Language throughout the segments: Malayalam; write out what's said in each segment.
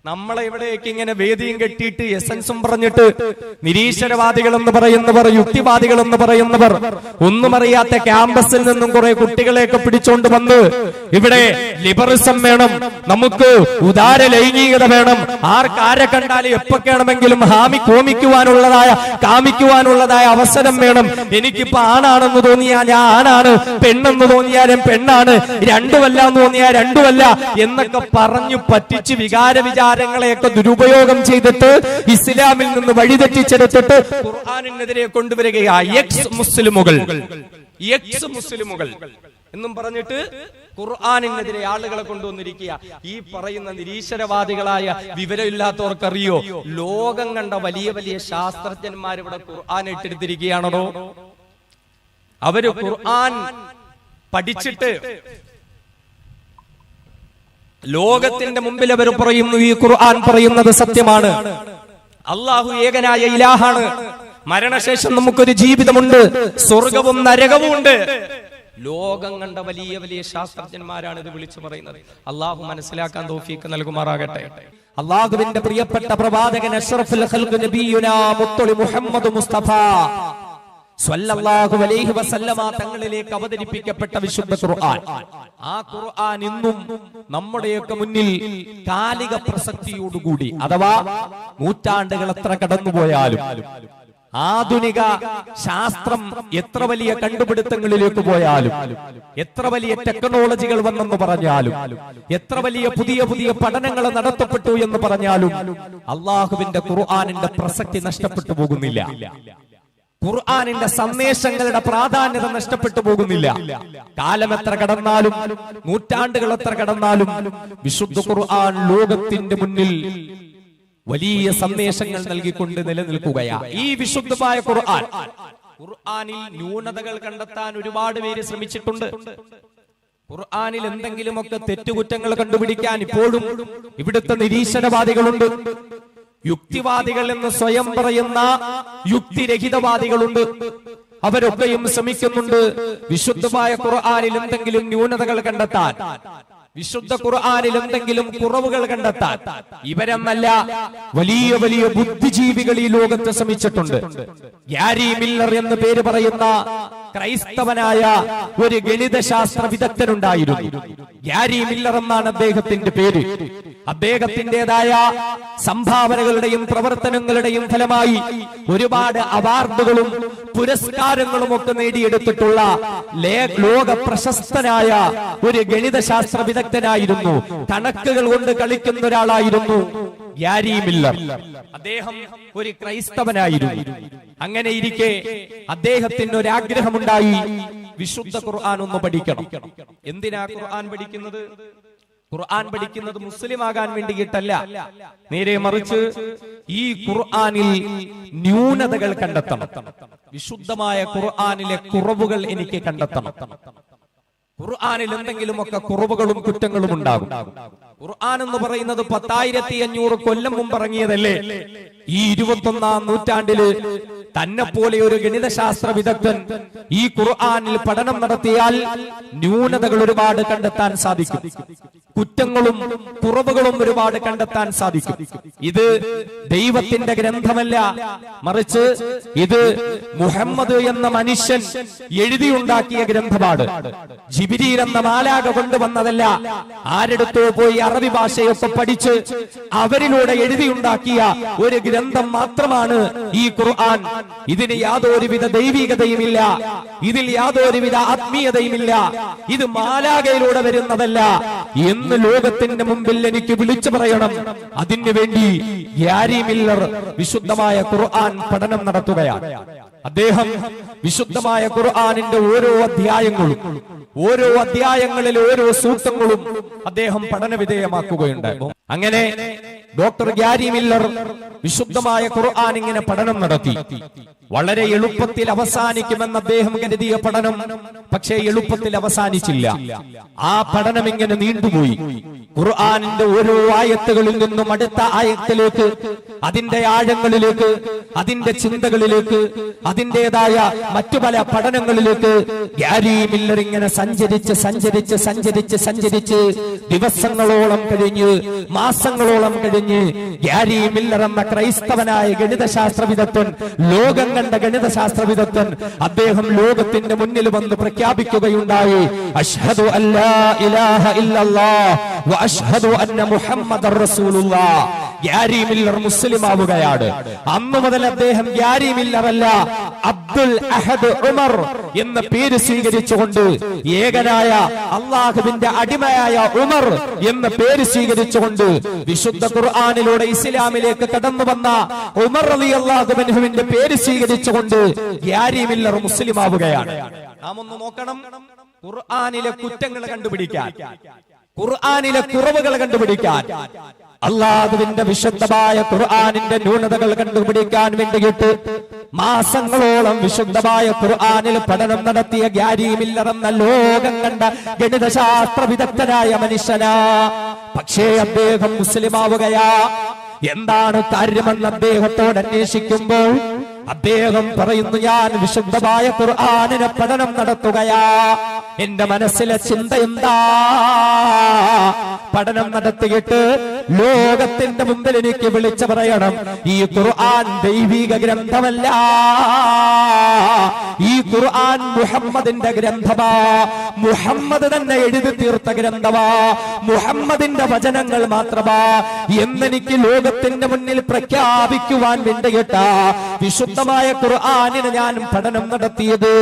നമ്മളെ ഇവിടേക്ക് ഇങ്ങനെ വേദിയും കെട്ടിയിട്ട് എസൻസും പറഞ്ഞിട്ട് നിരീശ്വരവാദികൾ എന്ന് പറയുന്നവർ, യുക്തിവാദികൾ എന്ന് പറയുന്നവർ, ഒന്നും അറിയാത്ത ക്യാമ്പസിൽ നിന്നും കുറെ കുട്ടികളെയൊക്കെ പിടിച്ചോണ്ട് വന്ന് ഇവിടെ ലിബറലിസം വേണം, നമുക്ക് ഉദാര ലൈംഗികത വേണം, ആരെ കണ്ടാലും എപ്പോഴാണെങ്കിലും കാമിക്കുവാനുള്ളതായ അവസരം വേണം, എനിക്കിപ്പോ ആണാണെന്ന് തോന്നിയാൽ ഞാൻ ആണാണ്, പെണ്ണെന്ന് തോന്നിയാലും പെണ്ണാണ്, രണ്ടുമല്ല എന്ന് തോന്നിയാൽ രണ്ടുമല്ല എന്നൊക്കെ പറഞ്ഞു പറ്റിച്ച് വികാരങ്ങളെയൊക്കെ ദുരുപയോഗം ചെയ്തിട്ട് ഇസ്ലാമിൽ നിന്ന് വഴിതെറ്റിച്ചെടുത്തിട്ട് ഖുർആനിനെതിരെ കൊണ്ടുവരികയാണ് എക്സ് മുസ്ലിമുകൾ എന്നും പറഞ്ഞിട്ട് ഖുർആനിനെതിരെ ആളുകളെ കൊണ്ടുവന്നിരിക്കുക. ഈ പറയുന്ന നിരീശ്വരവാദികളായ വിവരമില്ലാത്തവർക്കറിയോ, ലോകം കണ്ട വലിയ വലിയ ശാസ്ത്രജ്ഞന്മാർ ഇവിടെ ഖുർആൻ ഇട്ടെടുത്തിരിക്കുകയാണോ? അവര് ഖുർആൻ പഠിച്ചിട്ട് ലോകത്തിന്റെ മുമ്പിൽ അവർ പറയുന്നു ഈ ഖുർആൻ പറയുന്നത് സത്യമാണ്, അല്ലാഹു ഏകനായ ഇലാഹാണ്, മരണശേഷം നമുക്കൊരു ജീവിതമുണ്ട്, സ്വർഗവും നരകവും ഉണ്ട്. ലോകം കണ്ട വലിയ വലിയ ശാസ്ത്രജ്ഞന്മാരാണ് ഇത് വിളിച്ചു പറയുന്നത്. അല്ലാഹു മനസ്സിലാക്കാൻ തൗഫീഖ് നൽകുമാറാകട്ടെ. അല്ലാഹുവിന്റെ പ്രിയപ്പെട്ട പ്രവാചകൻ അഷ്റഫുൽ ഖൽഖ് നബിയുനാ മുത്തളി മുഹമ്മദ് മുസ്തഫ സ്വല്ലല്ലാഹു അലൈഹി വസല്ലമ തങ്ങളിലേക്ക് അവതരിപ്പിക്കപ്പെട്ട വിശുദ്ധ ഖുർആൻ, ആ ഖുർആൻ ഇന്നും നമ്മുടെയൊക്കെ മുന്നിൽ കാലിക പ്രസക്തിയോടുകൂടി, അഥവാ നൂറ്റാണ്ടുകൾ എത്ര കടന്നുപോയാലും, ആധുനിക ശാസ്ത്രം എത്ര വലിയ കണ്ടുപിടുത്തങ്ങളിലേക്ക് പോയാലും, എത്ര വലിയ ടെക്നോളജികൾ വന്നെന്ന് പറഞ്ഞാലും, എത്ര വലിയ പുതിയ പുതിയ പഠനങ്ങൾ നടത്തപ്പെട്ടു എന്ന് പറഞ്ഞാലും അള്ളാഹുവിന്റെ ഖുർആനിന്റെ പ്രസക്തി നഷ്ടപ്പെട്ടു പോകുന്നില്ല. ഖുർആനിന്റെ സന്ദേശങ്ങളുടെ പ്രാധാന്യത നഷ്ടപ്പെട്ടു പോകുന്നില്ല. കാലം എത്ര കടന്നാലും, നൂറ്റാണ്ടുകൾ എത്ര കടന്നാലും വിശുദ്ധ ഖുർആൻ ലോകത്തിന്റെ മുന്നിൽ വലിയ സന്ദേശങ്ങൾ നൽകിക്കൊണ്ട് നിലനിൽക്കുകയാണ്. ഈ വിശുദ്ധമായ ഖുർആനിൽ ന്യൂനതകൾ കണ്ടെത്താൻ ഒരുപാട് പേര് ശ്രമിച്ചിട്ടുണ്ട്. ഖുർആനിൽ എന്തെങ്കിലുമൊക്കെ തെറ്റുകുറ്റങ്ങൾ കണ്ടുപിടിക്കാൻ ഇപ്പോഴും ഇവിടുത്തെ നിരീശ്വരവാദികളുണ്ട്, യുക്തിവാദികൾ എന്ന് സ്വയം പറയുന്ന യുക്തിരഹിതവാദികളുണ്ട്. അവരൊക്കെയും ശ്രമിക്കുന്നുണ്ട് വിശുദ്ധമായ ഖുർആനിൽ എന്തെങ്കിലും ന്യൂനതകൾ കണ്ടെത്താൻ, വിശുദ്ധ ഖുർആനിൽ എന്തെങ്കിലും കുറവുകൾ കണ്ടെത്താൻ. ഇവരെന്നല്ല, വലിയ വലിയ ബുദ്ധിജീവികൾ ഈ ലോകത്ത് ശ്രമിച്ചിട്ടുണ്ട്. ഗ്യാരി മില്ലർ എന്ന് പേര് പറയുന്ന ക്രൈസ്തവനായ ഒരു ഗണിതശാസ്ത്ര വിദഗ്ധനുണ്ടായിരുന്നു. ഗ്യാരി മില്ലർ എന്നാണ് അദ്ദേഹത്തിന്റെ പേര്. അദ്ദേഹത്തിൻ്റെതായ സംഭാവനകളുടെയും പ്രവർത്തനങ്ങളുടെയും ഫലമായി ഒരുപാട് അവാർഡുകളും പുരസ്കാരങ്ങളും ഒക്കെ നേടിയെടുത്തിട്ടുള്ള ലോക പ്രശസ്തനായ ഒരു ഗണിതശാസ്ത്ര വിദഗ്ധനായിരുന്നു. കണക്കുകൾ കൊണ്ട് കളിക്കുന്ന ഒരാളായിരുന്നു ഗ്യാരി മില്ലർ. അദ്ദേഹം ഒരു ക്രൈസ്തവനായിരുന്നു. അങ്ങനെ ഇരിക്കെ അദ്ദേഹത്തിന് ഒരാഗ്രഹമുണ്ടായി, വിശുദ്ധ ഖുർആൻ ഒന്ന് പഠിക്കണം. എന്തിനാ ഖുർആൻ പഠിക്കുന്നത്? ഖുർആൻ പഠിക്കുന്നത് മുസ്ലിം ആകാൻ വേണ്ടിയിട്ടല്ല, നേരെ മറിച്ച് ഈ ഖുർആനിൽ ന്യൂനതകൾ കണ്ടെത്തണം. വിശുദ്ധമായ ഖുർആനിലെ കുറവുകൾ എനിക്ക് കണ്ടെത്തണം. ഖുർആനിൽ എന്തെങ്കിലുമൊക്കെ കുറവുകളും കുറ്റങ്ങളും ഉണ്ടാകും. ഖുർആൻ എന്ന് പറയുന്നത് 10,500 കൊല്ലം മുമ്പ് ഇറങ്ങിയതല്ലേ? ഈ 21ാം നൂറ്റാണ്ടില് തന്നെ പോലെ ഒരു ഗണിതശാസ്ത്ര വിദഗ്ധൻ ഈ ഖുർആനിൽ പഠനം നടത്തിയാൽ ന്യൂനതകൾ ഒരുപാട് കണ്ടെത്താൻ സാധിക്കും, കുറ്റങ്ങളും കുറവുകളും ഒരുപാട് കണ്ടെത്താൻ സാധിക്കും. ഇത് ദൈവത്തിന്റെ ഗ്രന്ഥമല്ല, മറിച്ച് ഇത് മുഹമ്മദ് എന്ന മനുഷ്യൻ എഴുതിയുണ്ടാക്കിയ ഗ്രന്ഥമാണ്. ജിബ്രീൽ എന്ന മാലാഖ കൊണ്ടുവന്നതല്ല. ആരെടുത്തോ പോയി അറബി ഭാഷയൊക്കെ പഠിച്ച് അവരിലൂടെ എഴുതിയുണ്ടാക്കിയ ഒരു ഗ്രന്ഥം മാത്രമാണ് ഈ ഖുർആൻ. ഇതിന് യാതൊരുവിധ ദൈവികതയുമില്ല, ഇതിൽ യാതൊരുവിധ ആത്മീയതയുമില്ല, ഇത് മാലാഖയിലൂടെ വരുന്നതല്ല എന്ന് ലോകത്തിന്റെ മുമ്പിൽ എനിക്ക് വിളിച്ചു പറയണം. അതിനു വേണ്ടി ഗ്യാരി മില്ലർ വിശുദ്ധമായ ഖുർആൻ പഠനം നടത്തുകയാണ്. അദ്ദേഹം വിശുദ്ധമായ ഖുർആനിന്റെ ഓരോ അധ്യായങ്ങളിൽ ഓരോ സൂക്തങ്ങളും അദ്ദേഹം പഠന വിധേയമാക്കുകയുണ്ടായി. അങ്ങനെ ഡോക്ടർ ഗ്യാരി മില്ലർ വിശുദ്ധമായ ഖുർആൻ ഇങ്ങനെ പഠനം നടത്തി. വളരെ എളുപ്പത്തിൽ അവസാനിക്കുമെന്ന് അദ്ദേഹം കരുതിയ പഠനം പക്ഷേ എളുപ്പത്തിൽ അവസാനിച്ചില്ല. ആ പഠനം ഇങ്ങനെ നീണ്ടുപോയി. ഖുർആനിന്റെ ഓരോ ആയത്തുകളിൽ നിന്നും അടുത്ത ആയത്തിലേക്ക്, അതിന്റെ ആഴങ്ങളിലേക്ക്, അതിന്റെ ചിന്തകളിലേക്ക്, അതിൻ്റെതായ മറ്റു പല പഠനങ്ങളിലേക്ക് ഗ്യാരി മില്ലർ ഇങ്ങനെ സഞ്ചരിച്ച് ദിവസങ്ങളോളം കഴിഞ്ഞ്, മാസങ്ങളോളം കഴിഞ്ഞ് കഴിഞ്ഞ് ഗ്യാരി മില്ലർ എന്ന ക്രൈസ്തവനായ ഗണിതശാസ്ത്ര വിദഗ്ധൻ, ലോകം കണ്ട ഗണിതശാസ്ത്ര വിദഗ്ധൻ, അദ്ദേഹം ലോകത്തിന്റെ മുന്നിൽ വന്ന് പ്രഖ്യാപിക്കുകയുണ്ടായി, അഷ്ഹദു അല്ലാ ഇലാഹ ഇല്ലല്ലാഹ് വ അഷ്ഹദു അന്ന മുഹമ്മദർ റസൂലുള്ളാഹ്. ഗ്യാരി മില്ലർ മുസ്ലിം ആവുകയാണ്. അന്ന് മുതൽ അദ്ദേഹം ഗ്യാരി മില്ലർ അല്ല, അബ്ദുൽ അഹദ് ഉമർ എന്ന പേര് സ്വീകരിച്ചുകൊണ്ട്, ഏകനായ അള്ളാഹുവിന്റെ അടിമയായ ഉമർ എന്ന പേര് സ്വീകരിച്ചുകൊണ്ട് വിശുദ്ധ ഖുർആനിലൂടെ ഇസ്ലാമിലേക്ക് കടന്നു വന്ന ഉമർ റളിയല്ലാഹു അൻഹുവിന്റെ പേര് സ്വീകരിച്ചുകൊണ്ട് ഗ്യാരി മില്ലർ മുസ്ലിം ആവുകയാണ്. നാം ഒന്ന് നോക്കണം, ഖുർആനിലെ കുറ്റങ്ങൾ കണ്ടുപിടിക്കാൻ, ഖുർആനിലെ കുറവുകൾ കണ്ടുപിടിക്കാൻ, അല്ലാഹുവിന്റെ വിശുദ്ധമായ ഖുർആനിന്റെ ന്യൂനതകൾ കണ്ടുപിടിക്കാൻ വേണ്ടിയിട്ട് മാസങ്ങളോളം വിശുദ്ധമായ ഖുർആനിൽ പഠനം നടത്തിയ ഗ്യാരി മില്ലർ എന്ന ലോകം കണ്ട ഗണിതശാസ്ത്ര വിദഗ്ധനായ മനുഷ്യനാ. പക്ഷേ അദ്ദേഹം മുസ്ലിമാവുകയാ. എന്താണ് കാര്യമെന്ന് അദ്ദേഹത്തോട് അന്വേഷിക്കുമ്പോൾ അദ്ദേഹം പറയുന്നു, ഞാൻ വിശുദ്ധമായ ഖുർആനിനെ പഠനം നടത്തുകയാ. എന്റെ മനസ്സിലെ ചിന്ത എന്താ? പഠനം നടത്തിയിട്ട് ലോകത്തിന്റെ മുമ്പിൽ എനിക്ക് വിളിച്ചു പറയണം, ഈ ഖുർആൻ ദൈവിക ഗ്രന്ഥമല്ല, ഈ ഖുർആൻ മുഹമ്മദിന്റെ ഗ്രന്ഥമാ, മുഹമ്മദ് തന്നെ എഴുതി തീർത്ത ഗ്രന്ഥമാ, മുഹമ്മദിന്റെ വചനങ്ങൾ മാത്രമാ എന്നെനിക്ക് ലോകത്തിന്റെ മുന്നിൽ പ്രഖ്യാപിക്കുവാൻ വേണ്ടിയിട്ട വിശുദ്ധമായ ഖുർആനിന് ഞാൻ പഠനം നടത്തിയത്.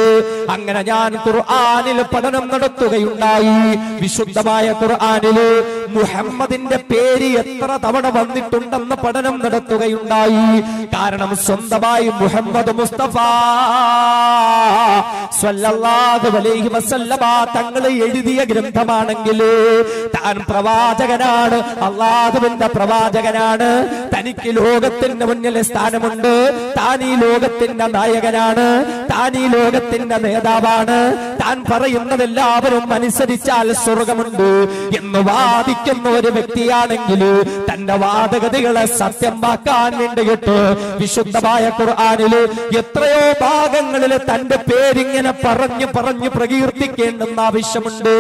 അങ്ങനെ ഞാൻ ഖുർആനിൽ പഠനം നടത്തുകയുണ്ടായി. വിശുദ്ധമായ ഖുർആനിൽ മുഹമ്മദിന്റെ പേര് എത്ര തവണ വന്നിട്ടുണ്ടെന്ന് പഠനം നടത്തുകയുണ്ടായി. കാരണം സ്വന്തമായി മുഹമ്മദ് മുസ്തഫ സ്വല്ലല്ലാഹു അലൈഹി വസല്ലമ തങ്ങൾ എഴുതിയ ഗ്രന്ഥമാണെങ്കിൽ താൻ പ്രവാചകനാണ്, അല്ലാഹുവിന്റെ പ്രവാചകനാണ്, തനിക്ക് ലോകത്തിന്റെ മുന്നിൽ സ്ഥാനമുണ്ട്, താൻ ഈ ലോകത്തിന്റെ നായകനാണ്, താൻ ഈ ലോകത്തിന്റെ നേതാവാണ്, താൻ പറയുന്നതെല്ലാവരും അനുസരിച്ചാൽ സ്വർഗമുണ്ട് എന്ന് വാദിക്കുന്ന ഒരു വ്യക്തിയാണെങ്കിൽ തന്റെ വാദഗതികളെ സത്യമാക്കാൻ വേണ്ടിയിട്ട് വിശുദ്ധമായ ഖുർആനില് എത്രയോ ഭാഗങ്ങളിൽ തന്റെ പേരിങ്ങനെ പറഞ്ഞു പറഞ്ഞു പ്രകീർത്തിക്കേണ്ടെന്ന് ആവശ്യമുണ്ട്.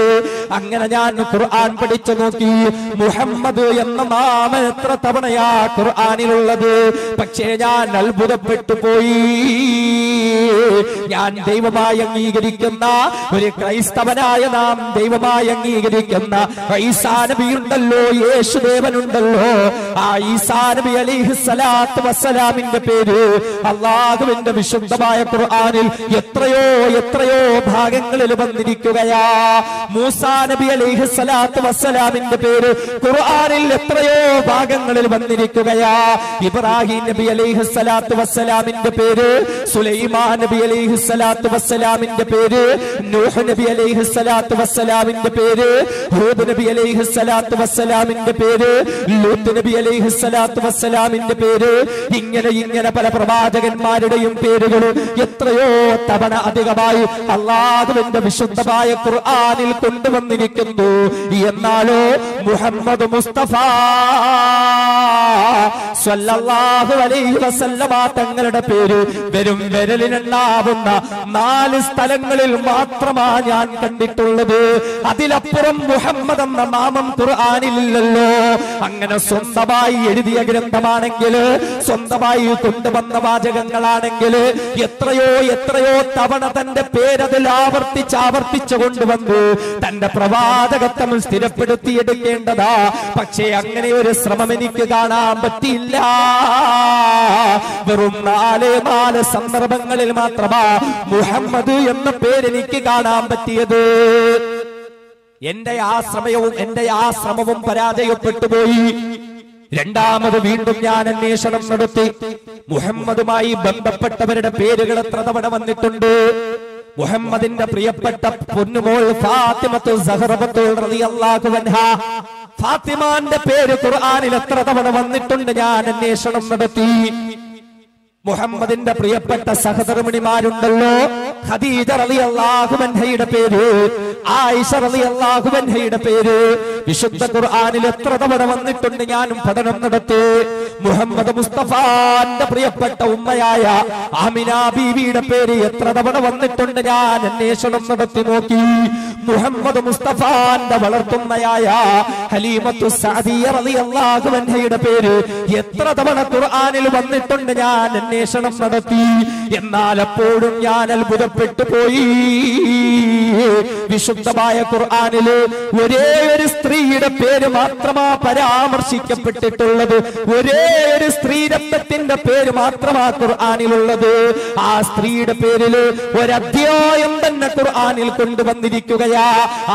അങ്ങനെ ഞാൻ ഖുർആൻ പഠിച്ചു നോക്കി, മുഹമ്മദ് എന്ന നാമം എത്ര തവണയാ ഖുർആനിലുള്ളത്. പക്ഷേ ഞാൻ അത്ഭുതപ്പെട്ടു പോയി. ഞാൻ ദൈവമായി അംഗീകരിക്കുന്ന ഒരു ക്രൈസ്തവനായ നാം ദൈവമായി അംഗീകരിക്കുന്ന ഈസാ നബിയുണ്ടല്ലോ, യേശുദേവനുണ്ടല്ലോ, ആ ഈസാ നബി അലൈഹിസ്സലാത്തു വസ്സലാമിന്റെ പേര് അല്ലാഹുവിന്റെ വിശുദ്ധമായ ഖുർആനിൽ എത്രയോ എത്രയോ ഭാഗങ്ങളിൽ വന്നിരിക്കുകയാ. മൂസാ നബി അലൈഹിസ്സലാത്തു വസ്സലാമിന്റെ പേര് ഖുർആനിൽ എത്രയോ ഭാഗങ്ങളിൽ വന്നിരിക്കുകയാ. ഇബ്രാഹിം നബി അലൈഹിസ്സലാത്തു വസ്സലാമിന്റെ പേര്, സുലൈമാൻ നബി അലൈഹിസ്സലാത്തു വസ്സലാമിന്റെ പേര്, നൂഹ് നബി അലൈഹിസ്സലാത്തു വസ്സലാമിന്റെ പേര്, ഹൂദ് നബി അലൈഹിസ്സലാത്തു വസ്സലാമിന്റെ പേര്, ലൂത്ത് നബി അലൈഹിസ്സലാത്തു വസ്സലാമിന്റെ പേര്, ഇങ്ങനെ ഇങ്ങനെ പല പ്രവാചകന്മാരുടെയും പേരുകൾ എത്രയോ തവണ അധികമായി അല്ലാഹുവിന്റെ വിശുദ്ധമായ ഖുർആനിൽ കൊണ്ടുവന്നിരിക്കുന്നു. എന്നാലോ മുഹമ്മദ് മുസ്തഫ സ്വല്ലല്ലാഹു അലൈഹി വസല്ലമ തങ്ങളുടെ പേര് വെറും വിരലിനെണ്ണാവുന്ന 4 സ്ഥലങ്ങളിൽ മാത്രമാ ഞാൻ കണ്ടിട്ടുള്ളത്. അതിലപ്പുറം മുഹമ്മദ് എന്ന നാമം ഖുർആനിലില്ലല്ലോ. അങ്ങനെ സ്വന്തമായി എഴുതിയ ഗ്രന്ഥമാണെങ്കിൽ, സ്വന്തമായി കൊണ്ടുവന്ന വാചകങ്ങളാണെങ്കിൽ എത്രയോ എത്രയോ തവണ തന്റെ പേരതിൽ ആവർത്തിച്ച് കൊണ്ടുവന്നു തന്റെ പ്രവാചകത്വം സ്ഥിരപ്പെടുത്തിയെടുക്കേണ്ടതാ. പക്ഷേ അങ്ങനെ ഒരു ശ്രമം എനിക്ക് കാണാൻ പറ്റിയില്ല. വെറും 4 സന്ദർഭങ്ങളിൽ മാത്രമാ മുഹമ്മദ് എന്ന പേരെനിക്ക് കാണാൻ പറ്റിയത്. എന്റെ ആ ശ്രമവും പരാജയപ്പെട്ടു പോയി. രണ്ടാമത് വീണ്ടും ഞാൻ അന്വേഷണം നടത്തി. മുഹമ്മദുമായി ബന്ധപ്പെട്ടവരുടെ പേരുകൾ എത്ര തവണ വന്നിട്ടുണ്ട്? മുഹമ്മദിന്റെ പ്രിയപ്പെട്ട പൊന്നുമോൾ ഫാത്തിമത്തു സഹറബത്തുൽ റളിയല്ലാഹു അൻഹാ, ഫാത്തിമാന്റെ പേര് ഖുർആനിൽ എത്ര തവണ വന്നിട്ടുണ്ട്? ഞാൻ അന്വേഷണം നടത്തി. മുഹമ്മദിന്റെ പ്രിയപ്പെട്ട സഹധർമ്മിണിമാരുണ്ടല്ലോ, ഖദീജ റളിയല്ലാഹു അൻഹയുടെ പേര്, ആയിഷ റളിയല്ലാഹു അൻഹയുടെ പേര് വിശുദ്ധ ഖുർആനിൽ എത്ര തവണ വന്നിട്ടുണ്ട്? ഞാനും പഠനം നടത്തി. മുഹമ്മദ് മുസ്തഫാന്റെ പ്രിയപ്പെട്ട ഉമ്മയായ ആമിന ബീവിയുടെ പേര് എത്ര തവണ വന്നിട്ടുണ്ട്? ഞാൻ അന്വേഷണം നടത്തി നോക്കി. മുഹമ്മദ് മുസ്തഫാന്റെ വളർത്തുമ്മയായ ഹലീമത്തു സഅദിയ റളിയല്ലാഹു അൻഹയുടെ പേര് എത്ര തവണ ഖുർആനിൽ വന്നിട്ടുണ്ട് ഞാൻ അന്വേഷണം നടത്തി. എന്നാൽ അപ്പോഴും ഞാൻ അത്ഭുതപ്പെട്ടു പോയി. വിശുദ്ധമായ ഖുർആനിൽ ഒരേ ഒരു സ്ത്രീയുടെ പേര് മാത്രമാ പരാമർശിക്കപ്പെട്ടിട്ടുള്ളത്. ഒരേ ഒരു സ്ത്രീരത്നത്തിന്റെ പേര് മാത്രമാ ഖുർആനിലുള്ളത്. ആ സ്ത്രീയുടെ പേരിൽ ഒരധ്യായം തന്നെ ഖുർആനിൽ കൊണ്ടുവന്നിരിക്കുകയാ.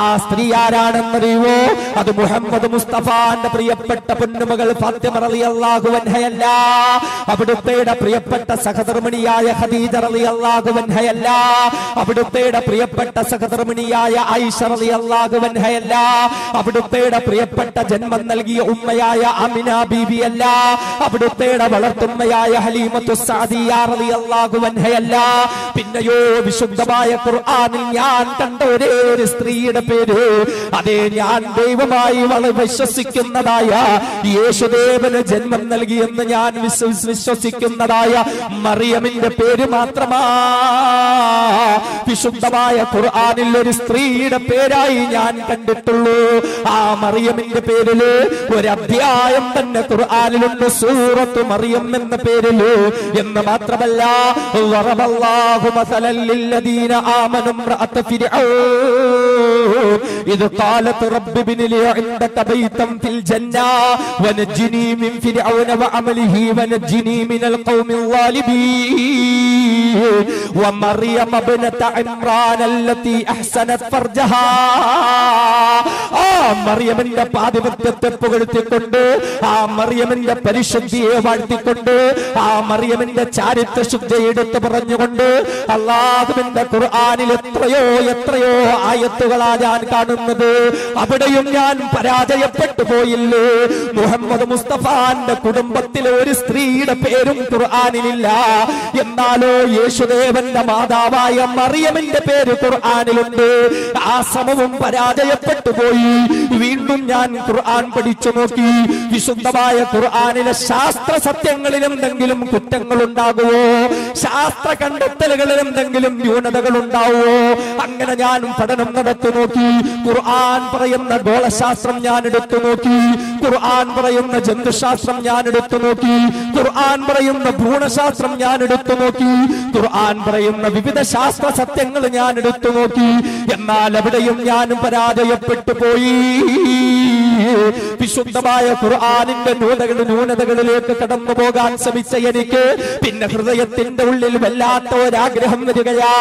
ആ സ്ത്രീ ആരാണെന്നറിയുവോ? അത് മുഹമ്മദ് മുസ്തഫാന്റെ പ്രിയപ്പെട്ട പൊന്നുമകൾ ഫാത്തിമ റളിയല്ലാഹു അൻഹയല്ല. അവിടുത്തെ പ്രിയപ്പെട്ട സഹധർമ്മിണിയായ ഖദീജ റളിയല്ലാഹു അൻഹയല്ല. അവിടുത്തെ പ്രിയപ്പെട്ട സഹധർമ്മിണിയായ ആയിഷ റളിയല്ലാഹു അൻഹയല്ല. അവിടുത്തെ പ്രിയപ്പെട്ട ജന്മം നൽകിയ ഉമ്മയായ ആമിന ബീവിയല്ല. അവിടുത്തെ വളർത്തുമ്മയായ ഹലീമത്തു സഅദിയ റളിയല്ലാഹു അൻഹയല്ല. പിന്നെയോ വിശുദ്ധമായ ഖുർആനിൽ ഞാൻ കണ്ട ഒരേ ഒരു സ്ത്രീയുടെ പേര്, അതേ ഞാൻ ദൈവമായി വിശ്വസിക്കുന്നതായ യേശുദേവന് ജന്മം നൽകിയെന്ന് ഞാൻ വിശ്വസിക്കുന്നതായ മറിയമിന്റെ പേര് മാത്രമാ വിശുദ്ധമായ ഖുർആനിൽ ഒരു സ്ത്രീയുടെ പേരായി ഞാൻ കണ്ടിട്ടുള്ളൂ. ആ മറിയമിന്റെ പേരില് ഒരു അധ്യായം തന്നെ ഖുർആനിലുണ്ട്, സൂറത്തു മറിയം എന്ന പേരില്. എന്ന് മാത്രമല്ല, വറബല്ലാഹു മസലൻ ലില്ലദീന ആമനു ഇംറഅത ഫിർഔൻ ഇദ് ഖാലത് റബ്ബി ഇബ്നി ലി ഇൻദക ബൈതൻ ഫിൽ ജന്ന വനജ്ജിനി മിൻ ഫിർഔന വഅമലിഹി വനജ്ജിനി മിനൽ ഖൗമിൽ ളാലിബീൻ വമറിയം ഇബ്നത ഇംറാൻ അല്ലതി അഹ്സനത് ഫർജഹാ. ആ മറിയമിന്റെ പാതിവ്യത്തെ പുകഴ്ത്തിക്കൊണ്ട്, ആ മറിയമിന്റെ പരിശുദ്ധിയെ വാഴ്ത്തിക്കൊണ്ട്, ആ മറിയമിന്റെ ചാരിത്ര ശുദ്ധിയെ എടുത്തു പറഞ്ഞുകൊണ്ട് അല്ലാഹുവിന്റെ ഖുർആനിൽ എത്രയോ ആയത്തുകളാ ഞാൻ കാണുന്നത്. അവിടെയും ഞാൻ പരാജയപ്പെട്ടു പോയില്ലേ? മുഹമ്മദ് മുസ്തഫാന്റെ കുടുംബത്തിലെ ഒരു സ്ത്രീയുടെ പേരും ഖുർആനിലില്ല. എന്നാലോ യേശുദേവന്റെ മാതാവായ മറിയമിന്റെ പേര് ഖുർആനിലുണ്ട്. ആ ശ്രമവും പരാജയപ്പെട്ടു പോയി. വീണ്ടും ഞാൻ ഖുർആൻ പഠിച്ചു നോക്കി. വിശുദ്ധമായ ഖുർആനിലെ ശാസ്ത്ര സത്യങ്ങളിൽ എന്തെങ്കിലും കുറ്റങ്ങൾ ഉണ്ടാകുമോ? ശാസ്ത്ര കണ്ടെത്തലുകളിൽ എന്തെങ്കിലും ന്യൂനതകൾ ഉണ്ടാവുമോ? അങ്ങനെ ഞാൻ പഠനം നടത്തി നോക്കി. ഖുർആൻ പറയുന്ന ഗോളശാസ്ത്രം ഞാൻ എടുത്തു നോക്കി. ഖുർആൻ പറയുന്ന ജന്തുശാസ്ത്രം ഞാൻ എടുത്തു നോക്കി. ഖുർആൻ പറയുന്ന ഭ്രൂണശാസ്ത്രം ഞാൻ എടുത്തു നോക്കി. ഖുർആൻ പറയുന്ന വിവിധ ശാസ്ത്ര സത്യങ്ങൾ ഞാൻ എടുത്തു നോക്കി. എന്നാൽ എവിടെയും ഞാൻ പരാജയപ്പെട്ടു പോയി. വിശുദ്ധമായ ഖുർആനിന്റെ ന്യൂനതകളിലേക്ക് കടന്നു പോകാൻ ശ്രമിച്ച എനിക്ക് പിന്നെ ഹൃദയത്തിന്റെ ഉള്ളിൽ വല്ലാത്ത ഒരാഗ്രഹം വരികയാ.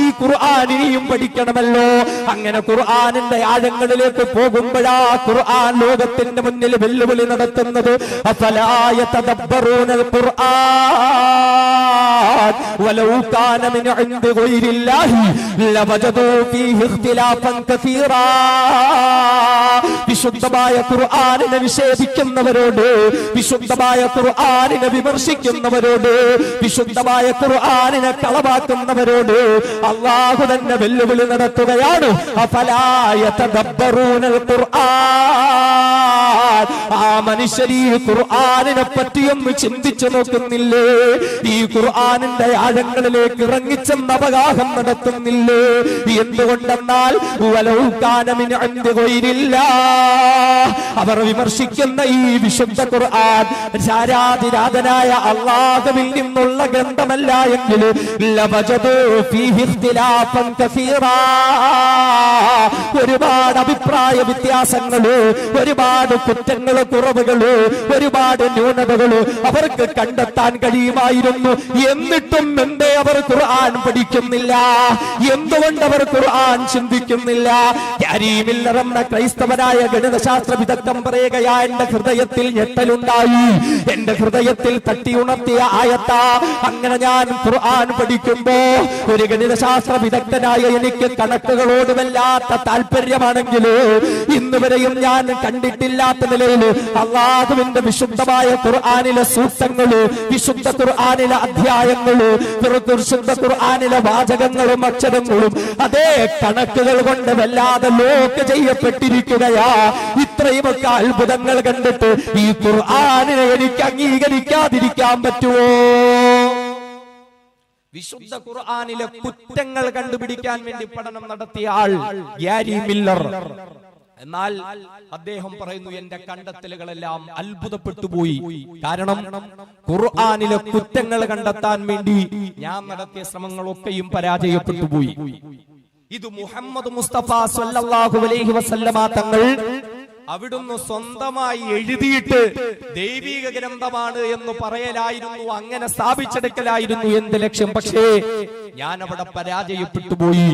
ഈ ഖുർആൻ ഇനിയും പഠിക്കണമല്ലോ. അങ്ങനെ ഖുർആനിന്റെ ആഴങ്ങളിലേക്ക് പോകുമ്പോഴാ ഖുർആൻ ലോകത്തിന്റെ മുന്നിൽ വെല്ലുവിളി നടത്തുന്നത്. അഫലാ യതദബ്ബറൂനൽ ഖുർആൻ വലൗ കാന മിൻ ഇൻദി ഗൈരില്ലാഹി ലവജദൂ ഫീഹി ഇഖ്തിലാഫൻ കസീറാ. വിശുദ്ധമായ ഖുർആനിനെ നിഷേധിക്കുന്നവരോട്, വിശുദ്ധമായ ഖുർആനിനെ വിമർശിക്കുന്നവരോട്, വിശുദ്ധമായ ഖുർആനിനെ കളവാക്കുന്നവരോട് അല്ലാഹു തന്നെ വെല്ലുവിളി നടത്തുകയാണ്. അഫലാ യതദബ്ബറൂനൽ ഖുർആൻ. ആ മനുഷ്യർ ഈ ഖുർആനിനെ പറ്റിയൊന്ന് ചിന്തിച്ചു നോക്കുന്നില്ലേ? ഈ ഖുർആനിന്റെ ആഴങ്ങളിലേക്ക് ഇറങ്ങിച്ചെന്ന് അവഗാഹം നടത്തുന്നില്ലേ? എന്തുകൊണ്ടെന്നാൽ വലൗ കാന മിൻ ഇൻദി ഗൈരില്ലാഹ്, അവർ വിമർശിക്കുന്ന ഈ വിശുദ്ധ ഖുർആൻ ശാരാതിരാതനായ അല്ലാഹുവിൽ നിന്നുള്ള ഗ്രന്ഥമല്ല എങ്കിൽ ലവജദൂ ഫീഹി ഇഖ്തിലാഫൻ കസീറാ. ഒരുപാട് അഭിപ്രായ വ്യത്യാസങ്ങള്, ഒരുപാട് കുറ്റങ്ങള്, കുറവുകള്, ഒരുപാട് ന്യൂനതകള് അവർക്ക് കണ്ടെത്താൻ കഴിയുമായിരുന്നു. എന്നിട്ടും എന്തേ അവർ ഖുർആൻ പഠിക്കുന്നില്ല? എന്തുകൊണ്ട് അവർ ഖുർആൻ ചിന്തിക്കുന്നില്ല? ക്യാരി മില്ലർ എന്ന ക്രൈസ്തവനായ ഗണിതശാസ്ത്ര വിദഗ്ധം പറയുകയാ, എന്റെ ഹൃദയത്തിൽ ഞെട്ടലുണ്ടായി. എന്റെ ഹൃദയത്തിൽ തട്ടി ഉണർത്തിയ ആയത്താ. അങ്ങനെ ഞാൻ ഖുർആൻ പഠിക്കുമ്പോ ഒരു ഗണിതശാസ്ത്ര വിദഗ്ധനായ എനിക്ക് കണക്കുകളോട് വല്ലാത്ത താല്പര്യമാണെങ്കിൽ ഇന്ന് വരെയും ഞാൻ കണ്ടിട്ടില്ലാത്ത നിലയിൽ അല്ലാഹുവിന്റെ വിശുദ്ധമായ ഖുർആനിലെ സൂക്തങ്ങള്, വിശുദ്ധ ഖുർആനിലെ അധ്യായങ്ങള്, വിശുദ്ധ ഖുർആനിലെ വാചകങ്ങളും അക്ഷരങ്ങളും അതേ കണക്കുകൾ കൊണ്ട് വല്ലാതെ ലോക്ക് ചെയ്യപ്പെട്ടിരിക്കുകയാ. ഇത്രയുമൊക്കെ അത്ഭുതങ്ങൾ കണ്ടിട്ട് ഈ ഖുർആനിനെ എനിക്ക് അംഗീകരിക്കാതിരിക്കാൻ പറ്റുമോ? വിശുദ്ധ ഖുർആനിലെ കുറ്റങ്ങൾ കണ്ടുപിടിക്കാൻ വേണ്ടി പഠനം നടത്തിയ ആൾ ഗ്യാരി മില്ലർ. എന്നാൽ അദ്ദേഹം പറയുന്നു, എന്റെ കണ്ടെത്തലുകളെല്ലാം അത്ഭുതപ്പെട്ടുപോയി. കാരണം ഖുർആനിലെ കുറ്റങ്ങൾ കണ്ടെത്താൻ വേണ്ടി ഞാൻ നടത്തിയ ശ്രമങ്ങളൊക്കെയും പരാജയപ്പെട്ടുപോയി. ഇത് മുഹമ്മദ് മുസ്തഫ സ്വല്ലല്ലാഹു അലൈഹി വസല്ലമ തങ്ങൾ അവിടുന്ന് സ്വന്തമായി എഴുതിയിട്ട് ദൈവിക ഗ്രന്ഥമാണ് എന്ന് പറയലായിരുന്നു, അങ്ങനെ സ്ഥാപിച്ചെടുക്കലായിരുന്നു എന്റെ ലക്ഷ്യം. പക്ഷേ ഞാൻ അവിടെ പരാജയപ്പെട്ടുപോയി.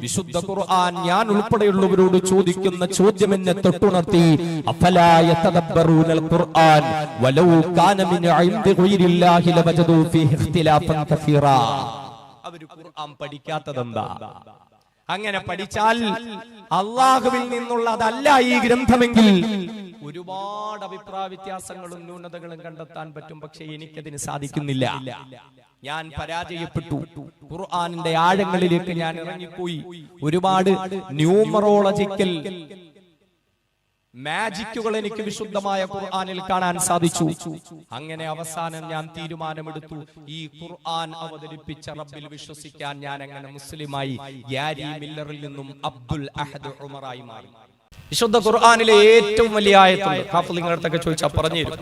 വിശുദ്ധ ഖുർആൻ ഞാൻ ഉൾപ്പെടെയുള്ളവരോട് ചോദിക്കുന്ന ചോദ്യം എന്നെ തൊട്ടുണർത്തി. അഫലാ യതദബ്ബറൂനൽ ഖുർആൻ വലൗ കാന മിൻ ഇൻദി ഗൈരില്ലാഹി ലവജദൂ ഫീഹി ഇഖ്തിലാഫൻ കസീറാ. അവർ ഖുർആൻ പഠിക്കാത്തതെന്താ? അങ്ങനെ പഠിച്ചാൽ അള്ളാഹുവിൽ നിന്നുള്ളതല്ല ഈ ഗ്രന്ഥമെങ്കിൽ ഒരുപാട് അഭിപ്രായ വ്യത്യാസങ്ങളും ന്യൂനതകളും കണ്ടെത്താൻ പറ്റും. പക്ഷെ എനിക്കതിന് സാധിക്കുന്നില്ല. ഞാൻ പരാജയപ്പെട്ടു. ഖുർആനിന്റെ ആഴങ്ങളിലേക്ക് ഞാൻ ഇറങ്ങിപ്പോയി. ഒരുപാട് ന്യൂമറോളജിക്കൽ മാജിക്കുകൾ എനിക്ക് വിശുദ്ധമായ ഖുർആനിൽ കാണാൻ സാധിച്ചു. അങ്ങനെ അവസാനം ഞാൻ തീരുമാനമെടുത്തു, ഈ ഖുർആൻ അവതരിപ്പിച്ച റബ്ബിൽ വിശ്വസിക്കാൻ. ഞാൻ അങ്ങനെ മുസ്ലിമായി ഗ്യാരി മില്ലറിൽ നിന്നും അബ്ദുൽ അഹദ് ഉമറായി മാറി. വിശുദ്ധ ഖുർആനിലെ ഏറ്റവും വലിയ ആയത്തുണ്ട്. ഹാഫിള് നിങ്ങളുടെ അടുത്തൊക്കെ ചോദിച്ചാൽ പറഞ്ഞു തരും.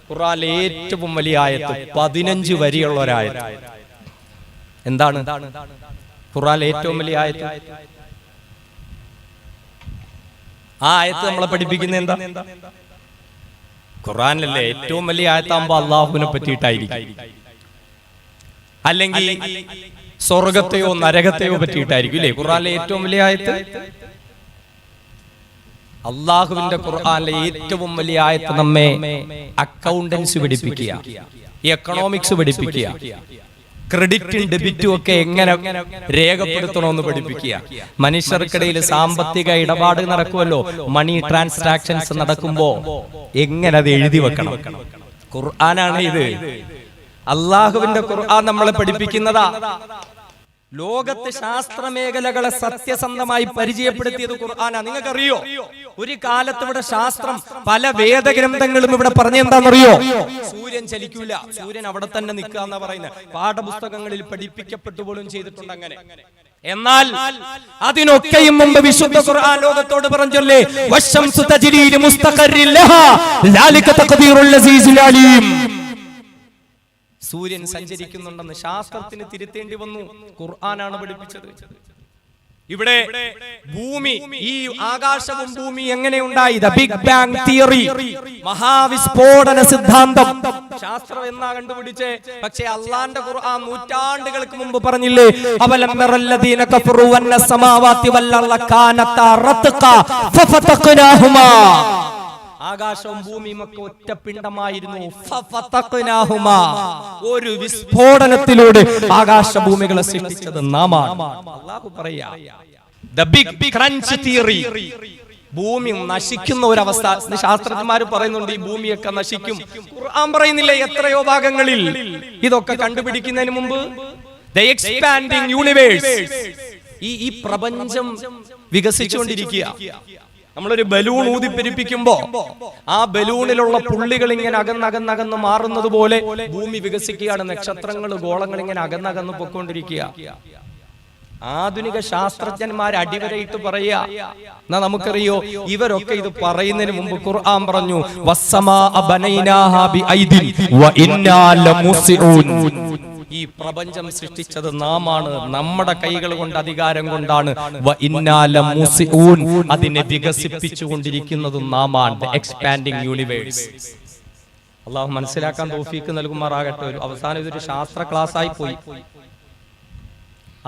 ഖുർആനിലെ ഏറ്റവും വലിയ ആയത്ത് 15 വരിയുള്ള ഒരായത്ത്. എന്താണ് ഖുർആനിലെ ഏറ്റവും വലിയ ആയത്ത്? ആ ആയത്ത് നമ്മളെ പഠിപ്പിക്കുന്നത് എന്താ? ഖുർആനിലല്ലേ ഏറ്റവും വലിയ ആയത്താകുമ്പോ അള്ളാഹുവിനെ പറ്റിയിട്ടായിരിക്കും, അല്ലെങ്കിൽ സ്വർഗത്തെയോ നരകത്തെയോ പറ്റിയിട്ടായിരിക്കും അല്ലേ? ഖുർആനിലെ ഏറ്റവും വലിയ ആയത്ത് അള്ളാഹുവിന്റെ ഖുർആനിലെ ഏറ്റവും വലിയ ആയത്ത് നമ്മെ അക്കൗണ്ടൻസി പഠിപ്പിക്കുക, എക്കണോമിക്സ് പഠിപ്പിക്കുക, ക്രെഡിറ്റും ഡെബിറ്റും ഒക്കെ എങ്ങനെ രേഖപ്പെടുത്തണമെന്ന് പഠിപ്പിക്കുക. മനുഷ്യർക്കിടയിൽ സാമ്പത്തിക ഇടപാട് നടക്കുമല്ലോ, മണി ട്രാൻസാക്ഷൻസ് നടക്കുമ്പോ എങ്ങനെ അത് എഴുതി വെക്കണം. ഖുർആനാണ് ഇത്. അള്ളാഹുവിന്റെ ഖുർആൻ നമ്മളെ പഠിപ്പിക്കുന്നതാ. ലോകത്തെ ശാസ്ത്ര മേഖലകളെ സത്യസന്ധമായി പരിചയപ്പെടുത്തിയത് ഖുർആനാ. നിങ്ങൾക്കറിയോ, ഒരു കാലത്ത് ഇവിടെ ശാസ്ത്രം പല വേദഗ്രന്ഥങ്ങളും ഇവിടെ പറഞ്ഞെന്താണെന്നറിയോ? സൂര്യൻ ചലിക്കൂല, സൂര്യൻ അവിടെ തന്നെ നിൽക്കുക എന്നാ പറയുന്നത്. പാഠപുസ്തകങ്ങളിൽ പഠിപ്പിക്കപ്പെട്ടു പോലും ചെയ്തിട്ടുണ്ട് അങ്ങനെ. എന്നാൽ അതിനൊക്കെയും മുമ്പ് വിശുദ്ധ ഖുർആൻ ലോകത്തോട് പറഞ്ഞല്ലേ, വശംസു തജ്രീ ലിമുസ്തഖറിൻ ലഹാ ദാലിക തഖ്ദീറുൽ അസീസുൽ അലീം. സൂര്യൻ സഞ്ചരിക്കുന്നുണ്ടെന്ന് ശാസ്ത്രത്തിന് തിരുത്തേണ്ടി വന്നു. ഖുർആനാണ് പഠിപ്പിച്ചത്. ഇവിടെ ഭൂമി, ഈ ആകാശവും ഭൂമി എങ്ങനെ ഉണ്ടായി? ദ ബിഗ് ബാങ് തിയറി, മഹാവിസ്ഫോടന സിദ്ധാന്തം. ശാസ്ത്രം എന്നാ കണ്ടുപിടിച്ചേ? പക്ഷേ അള്ളാന്റെ ഖുർആൻ നൂറ്റാണ്ടുകൾക്ക് മുമ്പ് പറഞ്ഞില്ലേ, അവലം യറല്ലദീന കഫറു വന്ന സമാവാതി വൽ കാനതാ റത്ഖാ ഫഫതഖ്നാഹുമാ. ആകാശവും ഭൂമിയും ഒക്കെ ഒറ്റ പിണ്ഡമായിരുന്നു. ഒരു വിസ്ഫോടനത്തിലൂടെ ആകാശഭൂമികളെ സൃഷ്ടിച്ചത് നാമാണ്. അല്ലാഹു പറയാ, ദ ബിഗ് ക്രഞ്ച് തിയറി. ഭൂമി നശിക്കുന്ന ഒരവസ്ഥ ശാസ്ത്രജ്ഞന്മാർ പറയുന്നുണ്ട്. ഈ ഭൂമിയൊക്കെ നശിക്കും. ഖുർആൻ പറയുന്നില്ല എത്രയോ ഭാഗങ്ങളിൽ. ഇതൊക്കെ കണ്ടുപിടിക്കുന്നതിന് മുമ്പ് ദ എക്സ്പാൻഡിങ് യൂണിവേഴ്സ്, ഈ പ്രപഞ്ചം വികസിച്ചുകൊണ്ടിരിക്കുക. നമ്മളൊരു ബലൂൺ ഊതിപ്പെരിപ്പിക്കുമ്പോ ആ ബലൂണിലുള്ള പുള്ളികൾ ഇങ്ങനെ അകന്നകന്നകന്ന് മാറുന്നത് പോലെ ഭൂമി വികസിക്കുകയാണ്. നക്ഷത്രങ്ങൾ, ഗോളങ്ങൾ ഇങ്ങനെ അകന്നകന്ന് പൊയ്ക്കൊണ്ടിരിക്കുക. ആധുനിക ശാസ്ത്രജ്ഞന്മാർ അടിവരയിട്ട് പറയാ. എന്നാ നമുക്കറിയോ, ഇവരൊക്കെ ഇത് പറയുന്നതിന് മുമ്പ് ഖുർആൻ പറഞ്ഞു, വസ്സമാഅ ബനൈനാഹാ ബിഐദിൻ വഇന്നാ ലമുസിഊൻ. ഈ പ്രപഞ്ചം സൃഷ്ടിച്ചത് നാമാണ്, നമ്മുടെ കൈകൾ കൊണ്ട്, അധികാരം കൊണ്ടാണ്. അതിനെ വികസിപ്പിച്ചുകൊണ്ടിരിക്കുന്നത് നാമാണ്. Expanding universe. അള്ളാഹു മനസ്സിലാക്കാൻ തൗഫീക്ക് നൽകുമാറാകട്ടെ. അവസാനം ഇതൊരു ശാസ്ത്ര ക്ലാസ് ആയി പോയി.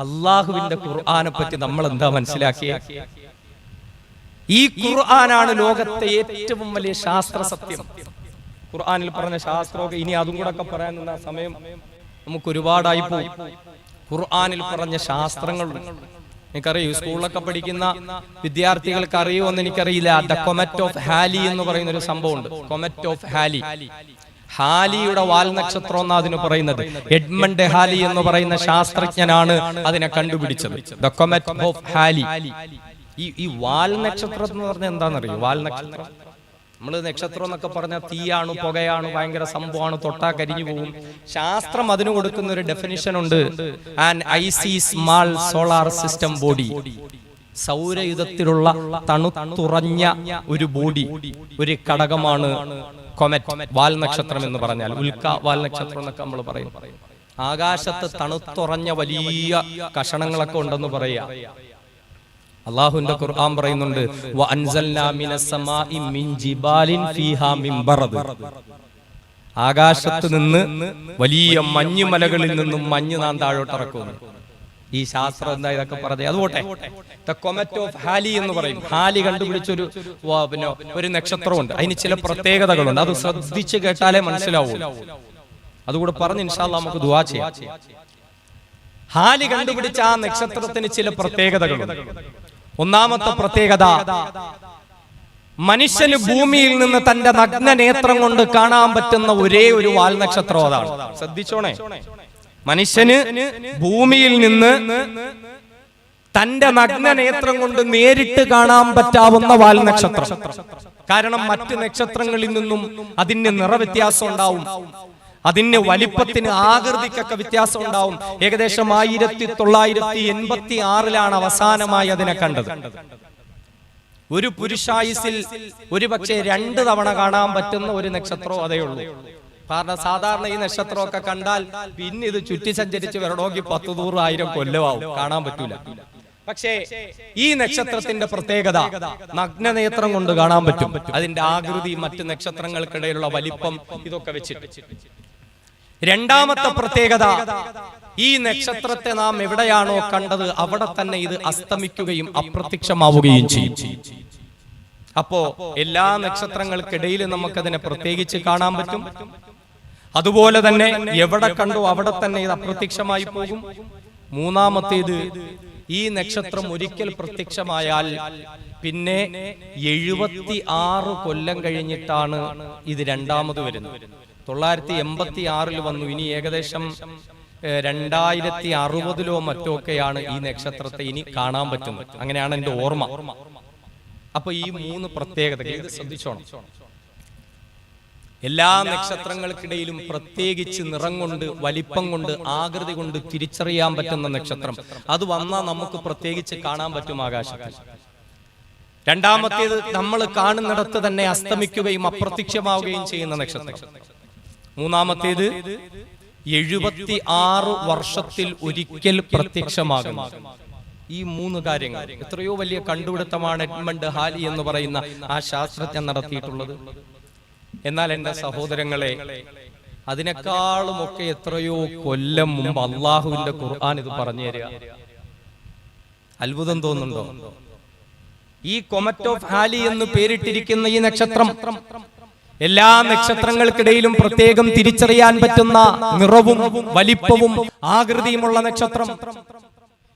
അള്ളാഹുവിന്റെ ഖുർആനെ പറ്റി നമ്മൾ എന്താ മനസ്സിലാക്കിയത്? ഈ ഖുർആനാണ് ലോകത്തെ ഏറ്റവും വലിയ ശാസ്ത്ര സത്യം. ഖുർആനിൽ പറഞ്ഞ ശാസ്ത്രമൊക്കെ ഇനി അതും കൂടെ ഒക്കെ പറയാൻ നിന്ന സമയം നമുക്ക് ഒരുപാടായി പോയി. ഖുർആനിൽ പറഞ്ഞ ശാസ്ത്രങ്ങൾ എനിക്കറിയൂ. സ്കൂളിലൊക്കെ പഠിക്കുന്ന വിദ്യാർത്ഥികൾക്ക് അറിയുമോ എന്ന് എനിക്കറിയില്ല. ദ കൊമറ്റ് ഓഫ് ഹാലി എന്ന് പറയുന്ന ഒരു സംഭവമുണ്ട്. കൊമറ്റ് ഓഫ് ഹാലി, ഹാലിയുടെ വാൽ നക്ഷത്രം എന്നാ അതിന് പറയുന്നത്. എഡ്മണ്ട് ഹാലി എന്ന് പറയുന്ന ശാസ്ത്രജ്ഞനാണ് അതിനെ കണ്ടുപിടിച്ചത്. The comet of Halley. ഈ വാൽ നക്ഷത്രം എന്ന് പറഞ്ഞാൽ എന്താണെന്നറിയോ? വാൽ നക്ഷത്രം നമ്മൾ നക്ഷത്രം എന്നൊക്കെ പറഞ്ഞാൽ തീയാണ്, പുകയാണ്, ഭയങ്കര സംഭവമാണ്, തൊട്ടാ കരിഞ്ഞു പോകും. ശാസ്ത്രം അതിന് കൊടുക്കുന്ന ഒരു ഡെഫിനിഷൻ ഉണ്ട്. An icy small solar system body, സൗരയുധത്തിലുള്ള തണുത്തുറഞ്ഞ ഒരു ബോഡി, ഒരു ഘടകമാണ് കൊമറ്റ്, വാൽ നക്ഷത്രം എന്ന് പറഞ്ഞാൽ. ഉൽക്ക വാൽ നക്ഷത്രം എന്നൊക്കെ നമ്മൾ പറയും. ആകാശത്ത് തണുത്തുറഞ്ഞ വലിയ കഷണങ്ങളൊക്കെ ഉണ്ടെന്ന് പറയാ. അള്ളാഹുവിന്റെ ഖുർആൻ പറയുന്നുണ്ട്, ആകാശത്ത് നിന്ന് വലിയ മഞ്ഞുമലകളിൽ നിന്നും മഞ്ഞ് നാം താഴോട്ടിറക്കുന്നു. ഈ ശാസ്ത്രം എന്താ ഇതൊക്കെ പറഞ്ഞത്? അതുപോട്ടെ, ദ കൊമറ്റ് ഓഫ് ഹാലി എന്ന് പറയും. ഹാലി കണ്ടുപിടിച്ചൊരു പിന്നെ ഒരു നക്ഷത്രമുണ്ട്. അതിന് ചില പ്രത്യേകതകളുണ്ട്. അത് ശ്രദ്ധിച്ച് കേട്ടാലേ മനസ്സിലാവൂ. അതുകൂടെ പറഞ്ഞ് ഇൻഷാ അല്ലാഹ് നമുക്ക് ദുആ ചെയ്യാം. ഹാലി കണ്ടുപിടിച്ച ആ നക്ഷത്രത്തിന് ചില പ്രത്യേകതകളുണ്ട്. ഒന്നാമത്തെ പ്രത്യേകത, മനുഷ്യന് ഭൂമിയിൽ നിന്ന് തന്റെ നഗ്ന നേത്രം കൊണ്ട് കാണാൻ പറ്റുന്ന ഒരേ ഒരു വാൽ നക്ഷത്രം അതാണ്. ശ്രദ്ധിച്ചോണേ, മനുഷ്യന് ഭൂമിയിൽ നിന്ന് തന്റെ നഗ്ന നേത്രം കൊണ്ട് നേരിട്ട് കാണാൻ പറ്റാവുന്ന വാൽ നക്ഷത്രം. കാരണം മറ്റ് നക്ഷത്രങ്ങളിൽ നിന്നും അതിന് നിറവ്യത്യാസം ഉണ്ടാവും, അതിന് വലിപ്പത്തിന് ആകൃതിക്കൊക്കെ വ്യത്യാസം ഉണ്ടാവും. ഏകദേശം 1986 അവസാനമായി അതിനെ കണ്ടത്. ഒരു പുരുഷായുസിൽ ഒരു പക്ഷേ 2 തവണ കാണാൻ പറ്റുന്ന ഒരു നക്ഷത്രവും അതേ ഉള്ളൂ. കാരണം സാധാരണ ഈ നക്ഷത്രമൊക്കെ കണ്ടാൽ പിന്നെ ഇത് ചുറ്റി സഞ്ചരിച്ച് വരണമെങ്കിൽ 10,100,000 കൊല്ലമാവും, കാണാൻ പറ്റൂല. പക്ഷേ ഈ നക്ഷത്രത്തിന്റെ പ്രത്യേകത, നഗ്നനേത്രം കൊണ്ട് കാണാൻ പറ്റും. അതിന്റെ ആകൃതി, മറ്റ് നക്ഷത്രങ്ങൾക്കിടയിലുള്ള വലിപ്പം, ഇതൊക്കെ വെച്ചിട്ട്. രണ്ടാമത്തെ പ്രത്യേകത, ഈ നക്ഷത്രത്തെ നാം എവിടെയാണോ കണ്ടത് അവിടെ തന്നെ ഇത് അസ്തമിക്കുകയും അപ്രത്യക്ഷമാവുകയും ചെയ്യും. അപ്പോ എല്ലാ നക്ഷത്രങ്ങൾക്കിടയിൽ നമുക്കതിനെ പ്രത്യേകിച്ച് കാണാൻ പറ്റും. അതുപോലെ തന്നെ എവിടെ കണ്ടു അവിടെ തന്നെ ഇത് അപ്രത്യക്ഷമായി പോകും. മൂന്നാമത്തേത്, ഈ നക്ഷത്രം ഒരിക്കൽ പ്രത്യക്ഷമായാൽ പിന്നെ 76 കൊല്ലം കഴിഞ്ഞിട്ടാണ് ഇത് രണ്ടാമത് വരുന്നത്. 986 വന്നു. ഇനി ഏകദേശം 2060 മറ്റോ ഒക്കെയാണ് ഈ നക്ഷത്രത്തെ ഇനി കാണാൻ പറ്റുന്നത്. അങ്ങനെയാണ് എന്റെ ഓർമ്മ. അപ്പൊ ഈ 3 പ്രത്യേകതകൾ ഇത് ശ്രദ്ധിച്ചോണം. എല്ലാ നക്ഷത്രങ്ങൾക്കിടയിലും പ്രത്യേകിച്ച് നിറം കൊണ്ട്, വലിപ്പം കൊണ്ട്, ആകൃതി കൊണ്ട് തിരിച്ചറിയാൻ പറ്റുന്ന നക്ഷത്രം, അത് വന്നാൽ നമുക്ക് പ്രത്യേകിച്ച് കാണാൻ പറ്റും ആകാശത്തിൽ. രണ്ടാമത്തേത്, നമ്മൾ കാണുന്നിടത്ത് തന്നെ അസ്തമിക്കുകയും അപ്രത്യക്ഷമാവുകയും ചെയ്യുന്ന നക്ഷത്രം. മൂന്നാമത്തേത്, 76 വർഷത്തിൽ ഒരിക്കൽ പ്രത്യക്ഷമാകുന്നു. ഈ 3 കാര്യങ്ങൾ എത്രയോ വലിയ കണ്ടുപിടുത്തമാണ് എഡ്മണ്ട് ഹാലി എന്ന് പറയുന്ന ആ ശാസ്ത്രജ്ഞൻ നടത്തിയിട്ടുള്ളത്. എന്നാൽ എന്റെ സഹോദരങ്ങളെ, അതിനേക്കാളുമൊക്കെ എത്രയോ കൊല്ലം മുമ്പ് അള്ളാഹുവിന്റെ ഖുർആൻ ഇത് പറഞ്ഞു തരിക. അത്ഭുതം തോന്നുന്നുണ്ടോ? ഈ കൊമറ്റ് ഓഫ് ഹാലി എന്ന് പേരിട്ടിരിക്കുന്ന ഈ നക്ഷത്രം എല്ലാ നക്ഷത്രങ്ങൾക്കിടയിലും പ്രത്യേകം തിരിച്ചറിയാൻ പറ്റുന്ന നിറവും വലിപ്പവും ആകൃതിയുമുള്ള നക്ഷത്രം,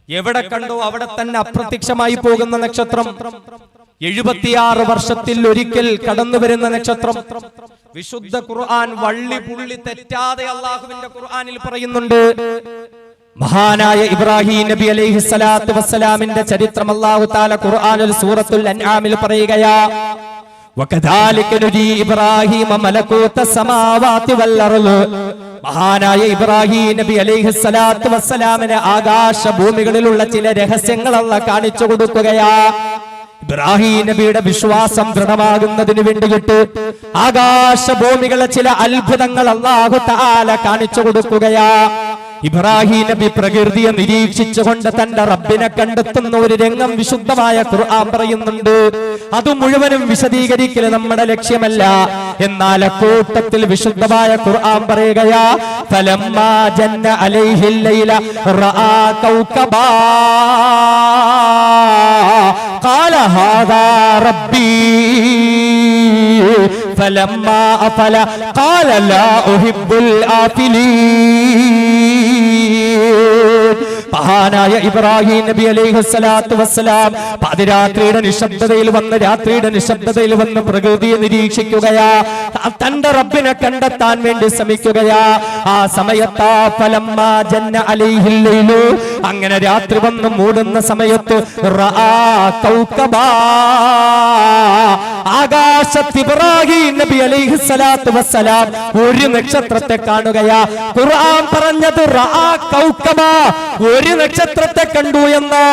എവിടെ കണ്ടോ അവിടെ തന്നെ അപ്രത്യക്ഷമായി പോകുന്ന നക്ഷത്രം, 76 വർഷത്തിൽ ഒരിക്കൽ കടന്നു വരുന്ന നക്ഷത്രം. വിശുദ്ധ ഖുർആൻ വള്ളി പുള്ളി തെറ്റാതെ അള്ളാഹുവിന്റെ ഖുർആനിൽ പറയുന്നുണ്ട്. മഹാനായ ഇബ്രാഹിം നബി അലൈഹിസ്സലാത്തു വസ്സലാമിന്റെ ചരിത്രം അല്ലാഹു തആല ഖുർആനിൽ സൂറത്തുൽ അൻആമിൽ പറയുകയാ, വകദാലിക നുരി ഇബ്രാഹിമ മലകൂത സമാവാതി വൽ അർള്. മഹാനായ ഇബ്രാഹിം നബി അലൈഹിസ്സലാത്തു വസ്സലാമിനെ ആകാശ ഭൂമികളിലുള്ള ചില രഹസ്യങ്ങൾ അല്ലാഹു കാണിച്ചു കൊടുക്കുകയാ. ഇബ്രാഹിം നബിയുടെ വിശ്വാസം ദൃഢമാകുന്നതിന് വേണ്ടിയിട്ട് ആകാശ ഭൂമികളെ ചില അത്ഭുതങ്ങൾ അല്ലാഹു തആല കാണിച്ചു കൊടുക്കുകയാ. ഇബ്രാഹിം നബി പ്രകൃതിയെ നിരീക്ഷിച്ചുകൊണ്ട് തന്റെ റബ്ബിനെ കണ്ടെത്തുന്ന ഒരു രംഗം വിശുദ്ധമായ ഖുർആൻ പറയുന്നുണ്ട്. അത് മുഴുവനും വിശദീകരിക്കൽ നമ്മുടെ ലക്ഷ്യമല്ല. എന്നാൽ കൂട്ടത്തിൽ വിശുദ്ധമായ ഖുർആൻ പറയുകയാ, ഫലമ്മാ ജന്ന അലൈഹിൽ ലൈല റആ കൗകബാ ഖാല ഹാദാ റബ്ബി ഫലമ്മാ അഫല ഖാല ലാ ഉഹിബ്ബുൽ ആഫിലീൻ. മഹാനായ ഇബ്രാഹിം നബി അലൈഹിസ്സലാത്തു വസ്സലാം പാതിരാത്രിയുടെ നിശബ്ദതയിൽ വന്ന്, രാത്രിയുടെ നിശബ്ദതയിൽ വന്ന് പ്രകൃതിയെ നിരീക്ഷിക്കുകയാ, തന്റെ റബ്ബിനെ കണ്ടെത്താൻ വേണ്ടി ശ്രമിക്കുകയാ. ആ സമയത്താ ഫലമ്മാ ജന്ന അലൈഹിൽ ലൈലു അങ്ങനെ രാത്രി വന്ന് മൂടുന്ന സമയത്ത് ആകാശത്ത് ഇബ്രാഹിം നബി അലൈഹിസ്സലാത്തു വസ്സലാം ഒരു നക്ഷത്രത്തെ കാണുകയാ. ഖുർആൻ പറഞ്ഞത് ഒരു നക്ഷത്രത്തെ കണ്ടു എന്ന്.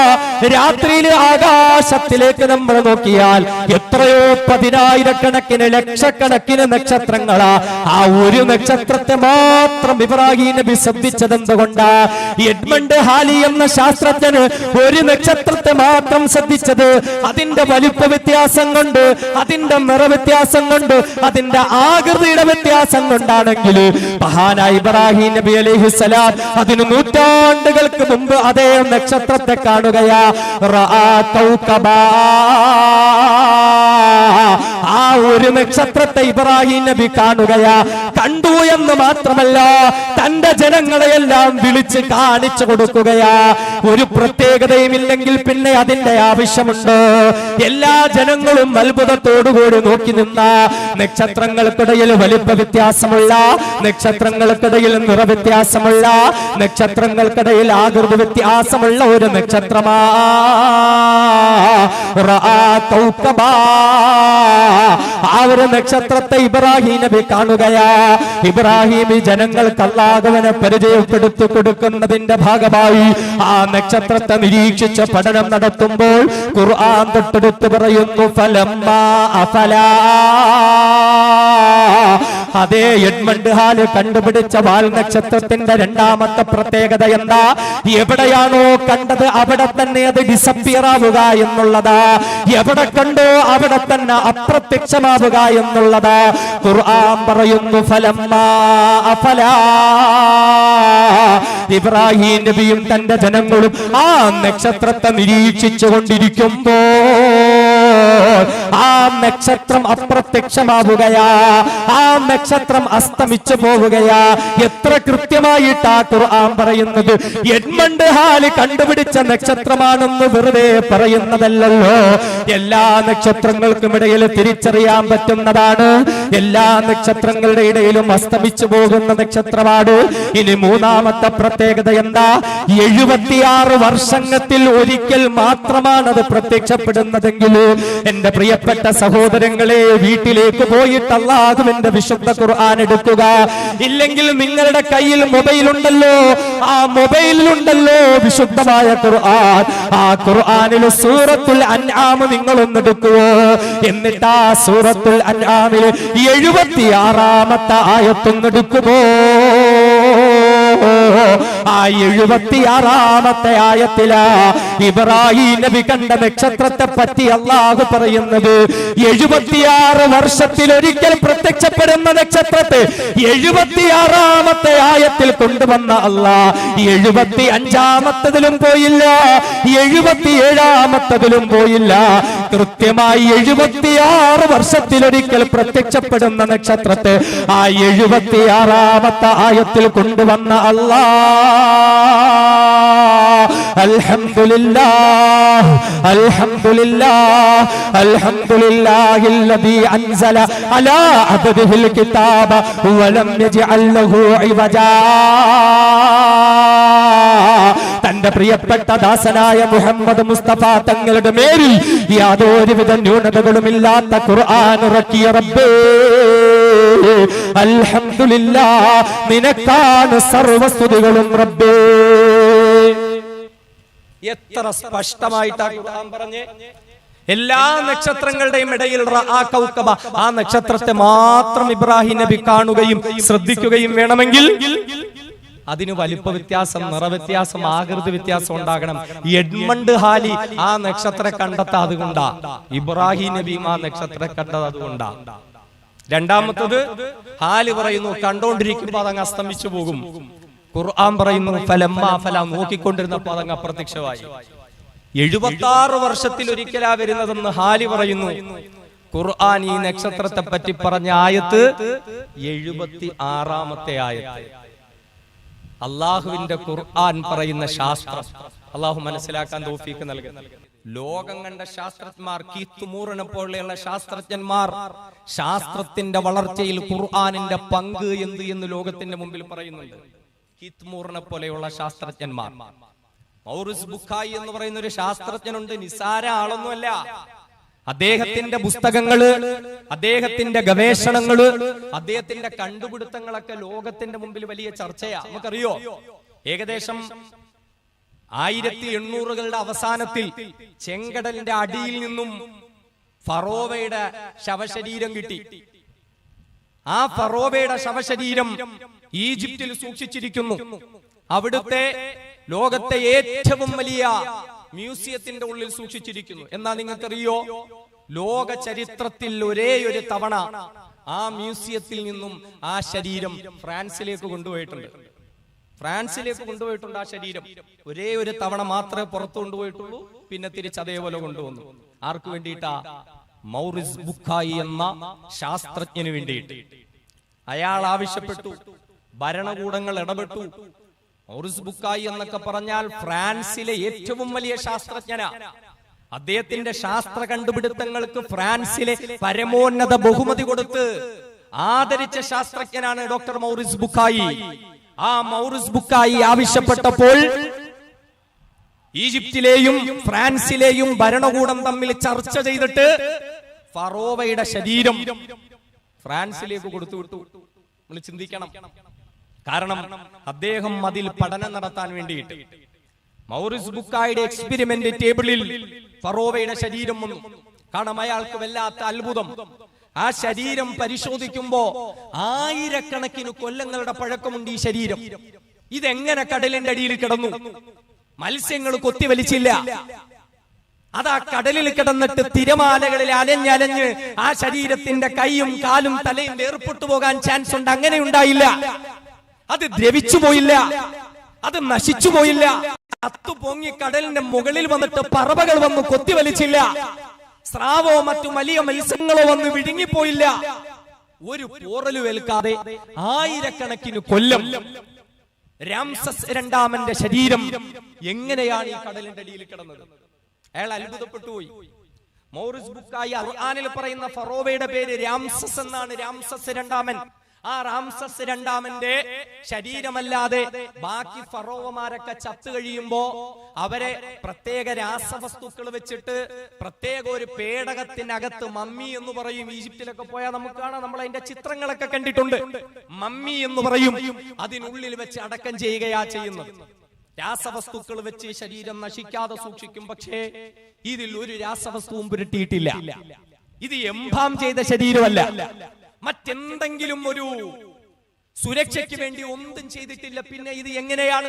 രാത്രിയിൽ ആകാശത്തിലേക്ക് നമ്മൾ നോക്കിയാൽ എത്രയോ പതിനായിരക്കണക്കിന് ലക്ഷക്കണക്കിന് നക്ഷത്രങ്ങളാ. ആ ഒരു നക്ഷത്രത്തെ മാത്രം ഇബ്രാഹിം നബി ശ്രദ്ധിച്ചത് എന്തുകൊണ്ടാ? എഡ്മണ്ട് ഹാലി എന്ന ശാസ്ത്രജ്ഞന് ഒരു നക്ഷത്രത്തെ മാത്രം ശ്രദ്ധിച്ചത് അതിന്റെ വലിപ്പ വ്യത്യാസം കൊണ്ട്, അതിന്റെ നിറവ്യത്യാസം കൊണ്ട്, അതിന്റെ ആകൃതിയുടെ വ്യത്യാസം കൊണ്ടാണെങ്കിൽ മഹാനായ ഇബ്രാഹിം നബി അലൈഹിസ്സലാം അതിന് നൂറ്റാണ്ടുകൾക്ക് മുമ്പ് അതേ നക്ഷത്രത്തെ കാണുകയാ. ആ ഒരു നക്ഷത്രത്തെ ഇബ്രാഹിം നബി കാണുകയാ. കണ്ടു എന്ന് മാത്രമല്ല, തന്റെ ജനങ്ങളെയെല്ലാം വിളിച്ച് കാണിച്ചു കൊടുക്കുകയാ. ഒരു പ്രത്യേകതയും ഇല്ലെങ്കിൽ പിന്നെ അതിന്റെ ആവശ്യമുണ്ട്. എല്ലാ ജനങ്ങളും അത്ഭുതത്തോടുകൂടി നോക്കി നിന്ന നക്ഷത്രങ്ങൾക്കിടയിൽ വലിപ്പ വ്യത്യാസമുള്ള, നക്ഷത്രങ്ങൾക്കിടയിൽ നിറവ്യത്യാസമുള്ള, നക്ഷത്രങ്ങൾക്കിടയിൽ ആകൃതി വ്യത്യാസമുള്ള ഒരു നക്ഷത്രമാ ആ ഒരു നക്ഷത്രത്തെ ഇബ്രാഹിം നബി കാണുകയാ. ഇബ്രാഹിം ജനങ്ങൾക്ക് അല്ലാഹുവിനെ പരിചയപ്പെടുത്തി കൊടുക്കുന്നതിന്റെ ഭാഗമായി ആ നക്ഷത്രത്തെ നിരീക്ഷിച്ച് പഠനം നടത്തുമ്പോൾ ഖുർആൻ തൊട്ടെടുത്ത് പറയുന്നു, ഫലമ്മാ അഫലാ. അതേ എഡ്മണ്ട് ഹാല് കണ്ടുപിടിച്ച വാൽ നക്ഷത്രത്തിന്റെ രണ്ടാമത്തെ പ്രത്യേകത എന്താ? എവിടെയാണോ കണ്ടത് അവിടെ തന്നെ അത് ഡിസപ്പിയർ ആവുക എന്നുള്ളതാ. എവിടെ കണ്ടോ അവിടെ തന്നെ അപ്രത്യക്ഷമാവുക എന്നുള്ളതാ. ഖുർആൻ പറയുന്നു, ഫലമ്മാ അഫലാ. ഇബ്രാഹിം നബിയും തന്റെ ജനങ്ങളും ആ നക്ഷത്രത്തെ നിരീക്ഷിച്ചു കൊണ്ടിരിക്കുമ്പോ ആ നക്ഷത്രം അപ്രത്യക്ഷമാവുകയാ. ആ നക്ഷത്രം അസ്തമിച്ചു പോവുകയാ. എത്ര കൃത്യമായിട്ടാ ഖുർആൻ പറയുന്നത്. എഡ്മണ്ട് ഹാല് കണ്ടുപിടിച്ച നക്ഷത്രമാണെന്ന് വെറുതെ പറയുന്നതല്ലല്ലോ. എല്ലാ നക്ഷത്രങ്ങൾക്കും ഇടയിൽ തിരിച്ചറിയാൻ പറ്റുന്നതാണ്. എല്ലാ നക്ഷത്രങ്ങളുടെ ഇടയിലും അസ്തമിച്ചു പോകുന്ന നക്ഷത്രമാണ്. ഇനി മൂന്നാമത്തെ പ്രത്യേകത എന്താ? 76 വർഷത്തിൽ ഒരിക്കൽ മാത്രമാണ് അത് പ്രത്യക്ഷപ്പെടുന്നതെങ്കിൽ എന്റെ പ്രിയപ്പെട്ട സഹോദരങ്ങളെ, വീട്ടിലേക്ക് പോയിട്ട് അല്ലാഹുവിന്റെ വിശുദ്ധ ഖുർആൻ എടുക്കുക. ഇല്ലെങ്കിൽ നിങ്ങളുടെ കയ്യിൽ മൊബൈൽ ഉണ്ടല്ലോ, ആ മൊബൈലിലുണ്ടല്ലോ വിശുദ്ധമായ ഖുർആൻ. ആ ഖുർആനിൽ സൂറത്തുൽ അൻആം നിങ്ങൾ ഒന്നെടുക്കുവോ. എന്നിട്ട് ആ സൂറത്തുൽ അൻആമിൽ 76ാമത്തെ ആയത്തൊന്നെടുക്കുമോ. ആ 76ാമത്തെ ആയത്തിലാ ഇബ്രാഹിം നബി കണ്ട നക്ഷത്രത്തെ പറ്റി അല്ലാഹു പറയുന്നത്. 76 വർഷത്തിൽ ഒരിക്കൽ പ്രത്യക്ഷപ്പെടുന്ന നക്ഷത്രത്തെ 76ാമത്തെ ആയത്തിൽ കൊണ്ടുവന്ന അല്ലാഹ് 75ാമത്തതിലും പോയില്ല, 77ാമത്തതിലും പോയില്ല. കൃത്യമായി 76 വർഷത്തിലൊരിക്കൽ പ്രത്യക്ഷപ്പെടുന്ന നക്ഷത്രത്തെ ആ 76ാമത്തെ ആയത്തിൽ കൊണ്ടുവന്ന അല്ലാഹ്. അൽഹംദുലില്ലാഹ് അൽഹംദുലില്ലാഹ് അൽഹംദുലില്ലാഹില്ലദീ അൻസല അലാ അബ്ദിഹിൽ കിതാബ വലം യജ്അൽ ലഹു ഇവജാ. തന്റെ പ്രിയപ്പെട്ട ദാസനായ മുഹമ്മദ് മുസ്തഫ തങ്ങളുടെ മേലിൽ യാതൊരുവിധ ന്യൂനതകളുമില്ലാത്ത ഖുർആൻ ഇറക്കിയ റബ്ബേ, അൽഹംദുലില്ലാഹ്, നിനക്കാണ് സർവസ്തുതികളും റബ്ബേ. എത്ര സ്പഷ്ടമായിട്ടാണ് ഖുർആൻ പറഞ്ഞേ. എല്ലാ നക്ഷത്രങ്ങളുടെയും ഇടയിൽ ആ നക്ഷത്രത്തെ മാത്രം ഇബ്രാഹിം നബി കാണുകയും ശ്രദ്ധിക്കുകയും വേണമെങ്കിൽ അതിന് വലിപ്പ വ്യത്യാസം, നിറവ്യത്യാസം, ആകൃതി വ്യത്യാസം ഉണ്ടാകണം. എഡ്മണ്ട് ഹാലി ആ നക്ഷത്രം കണ്ടെത്താ അതുകൊണ്ടാ. ഇബ്രാഹിം നബിയും ആ നക്ഷത്രം കണ്ടത് അതുകൊണ്ടാ. രണ്ടാമത്തത് ഹാലി പറയുന്നു കണ്ടോണ്ടിരിക്കുമ്പോ അതങ്ങ് അസ്തമിച്ചു പോകും. ഖുർആൻ പറയുന്നു ഫലമ്മാ ഫല, നോക്കിക്കൊണ്ടിരുന്നപ്പോ അതങ്ങ് അപ്രത്യക്ഷമായി. 76 വർഷത്തിൽ ഒരിക്കലാ വരുന്നതെന്ന് ഹാലി പറയുന്നു. ഖുർആൻ ഈ നക്ഷത്രത്തെ പറ്റി പറഞ്ഞ ആയത്ത് 76ാമത്തെ ആയത്ത്. അള്ളാഹുവിന്റെ ഖുർആൻ പറയുന്ന ശാസ്ത്രം അള്ളാഹു മനസ്സിലാക്കാൻ തൗഫീഖ് നൽകട്ടെ. ലോകം കണ്ട ശാസ്ത്രജ്ഞന്മാർ, കീത്ത് മൂറിനെ പോലെയുള്ള ശാസ്ത്രജ്ഞന്മാർ ശാസ്ത്രത്തിന്റെ വളർച്ചയിൽ ഖുർആനിന്റെ പങ്ക് എന്ത് എന്ന് ലോകത്തിന്റെ മുമ്പിൽ പറയുന്നുണ്ട്. കീത്ത് മൂറിനെ പോലെയുള്ള ശാസ്ത്രജ്ഞന്മാർ മൗറിസ് ബുഖായി എന്ന് പറയുന്ന ഒരു ശാസ്ത്രജ്ഞനുണ്ട്, നിസാര ആളൊന്നുമല്ല. അദ്ദേഹത്തിന്റെ പുസ്തകങ്ങള്, അദ്ദേഹത്തിന്റെ ഗവേഷണങ്ങള്, അദ്ദേഹത്തിന്റെ കണ്ടുപിടുത്തങ്ങളൊക്കെ ലോകത്തിന്റെ മുമ്പിൽ വലിയ ചർച്ചയാ. നമുക്കറിയോ, ഏകദേശം 1800കളുടെ അവസാനത്തിൽ ചെങ്കടലിന്റെ അടിയിൽ നിന്നും ഫറോവയുടെ ശവശരീരം കിട്ടി. ആ ഫറോവയുടെ ശവശരീരം ഈജിപ്തിൽ സൂക്ഷിച്ചിരിക്കുന്നു. അവിടുത്തെ ലോകത്തെ ഏറ്റവും വലിയ മ്യൂസിയത്തിന്റെ ഉള്ളിൽ സൂക്ഷിച്ചിരിക്കുന്നു. എന്നാ നിങ്ങൾക്കറിയോ, ലോക ചരിത്രത്തിൽ ഒരേ ഒരു തവണ ആ മ്യൂസിയത്തിൽ നിന്നും ആ ശരീരം ഫ്രാൻസിലേക്ക് കൊണ്ടുപോയിട്ടുണ്ട്. ഫ്രാൻസിലേക്ക് കൊണ്ടുപോയിട്ടുണ്ട്. ആ ശരീരം ഒരേ ഒരു തവണ മാത്രമേ പുറത്തു കൊണ്ടുപോയിട്ടുള്ളൂ. പിന്നെ തിരിച്ച് അതേപോലെ കൊണ്ടുവന്നു. ആർക്കു വേണ്ടിയിട്ടാ? മൗറിസ് ബുഖായി എന്ന ശാസ്ത്രജ്ഞന് വേണ്ടിയിട്ട്. അയാൾ ആവശ്യപ്പെട്ടു, ഭരണകൂടങ്ങൾ ഇടപെട്ടു. മൗറിസ് ബുഖായി എന്നൊക്കെ പറഞ്ഞാൽ ഫ്രാൻസിലെ ഏറ്റവും വലിയ ശാസ്ത്രജ്ഞനാ. അദ്ദേഹത്തിന്റെ ശാസ്ത്ര കണ്ടുപിടുത്തങ്ങൾക്ക് ഫ്രാൻസിലെ പരമോന്നത ബഹുമതി കൊടുത്ത് ആദരിച്ച ശാസ്ത്രജ്ഞനാണ് ഡോക്ടർ മൗറിസ് ബുഖായി. ആ മൗറിസ് ബുഖായി ആവശ്യപ്പെട്ടപ്പോൾ ഈജിപ്തിലെയും ഫ്രാൻസിലെയും ഭരണകൂടം തമ്മിൽ ചർച്ച ചെയ്തിട്ട് ഫറോവയുടെ ശരീരം ഫ്രാൻസിലേക്ക് കൊടുത്തുവിട്ടു. നമ്മൾ ചിന്തിക്കണം. കാരണം അദ്ദേഹം അതിൽ പഠനം നടത്താൻ വേണ്ടിയിട്ട് മൗറിസ് ബുഖായിയുടെ എക്സ്പെരിമെന്റ് ടേബിളിൽ ഫറോവയുടെ ശരീരം വന്നു. കാരണം അയാൾക്ക് വല്ലാത്ത അത്ഭുതം. ആ ശരീരം പരിശോധിക്കുമ്പോ 1000കണക്കിന് കൊല്ലങ്ങളുടെ പഴക്കമുണ്ട് ഈ ശരീരം. ഇതെങ്ങനെ കടലിന്റെ അടിയിൽ കിടന്നു? മത്സ്യങ്ങൾ കൊത്തിവലിച്ചില്ല. അതാ കടലിൽ കിടന്നിട്ട് തിരമാലകളിൽ അലഞ്ഞലഞ്ഞ് ആ ശരീരത്തിന്റെ കൈയും കാലും തലയും വേർപെട്ടു പോകാൻ ചാൻസ് ഉണ്ട്. അങ്ങനെ ഉണ്ടായില്ല. അത് ദ്രവിച്ചു പോയില്ല, അത് നശിച്ചു പോയില്ല. അത്തു പൊങ്ങി കടലിന്റെ മുകളിൽ വന്നിട്ട് പറവകൾ വന്ന് കൊത്തിവലിച്ചില്ല. സ്രാവോ മറ്റു വലിയ മത്സ്യങ്ങളോ വന്ന് വിഴുങ്ങിപ്പോയില്ല. ഒരു പോറലു ഏൽക്കാതെ 1000കണക്കിന് കൊല്ലം രാംസസ് രണ്ടാമന്റെ ശരീരം എങ്ങനെയാണ് ഈ കടലിന്റെ അടിയിൽ കിടന്നത്? അയാൾ അത്ഭുതപ്പെട്ടു പോയി. മൗറിസ് ബുഖായി ഖുർആനിൽ പറയുന്ന ഫറോവയുടെ പേര് രാംസസ് എന്നാണ്. രാംസസ് രണ്ടാമൻ. ആ റാംസസ് രണ്ടാമന്റെ ശരീരമല്ലാതെ ബാക്കി ഫറോവമാരൊക്കെ ചത്തു കഴിയുമ്പോ അവരെ പ്രത്യേക രാസവസ്തുക്കൾ വെച്ചിട്ട് പ്രത്യേക ഒരു പേടകത്തിനകത്ത് മമ്മി എന്ന് പറയും. ഈജിപ്തിലൊക്കെ പോയാൽ നമുക്ക് കാണാം, നമ്മൾ അതിന്റെ ചിത്രങ്ങളൊക്കെ കണ്ടിട്ടുണ്ട്. മമ്മി എന്ന് പറയും. അതിനുള്ളിൽ വെച്ച് അടക്കം ചെയ്യുകയാ ചെയ്യുന്നത്. രാസവസ്തുക്കൾ വെച്ച് ശരീരം നശിക്കാതെ സൂക്ഷിക്കും. പക്ഷേ ഇതിൽ ഒരു രാസവസ്തുവും പുരട്ടിയിട്ടില്ല. ഇത് എംബാം ചെയ്ത ശരീരമല്ല. മറ്റെന്തെങ്കിലും ഒരു സുരക്ഷയ്ക്ക് വേണ്ടി ഒന്നും ചെയ്തിട്ടില്ല. പിന്നെ ഇത് എങ്ങനെയാണ്?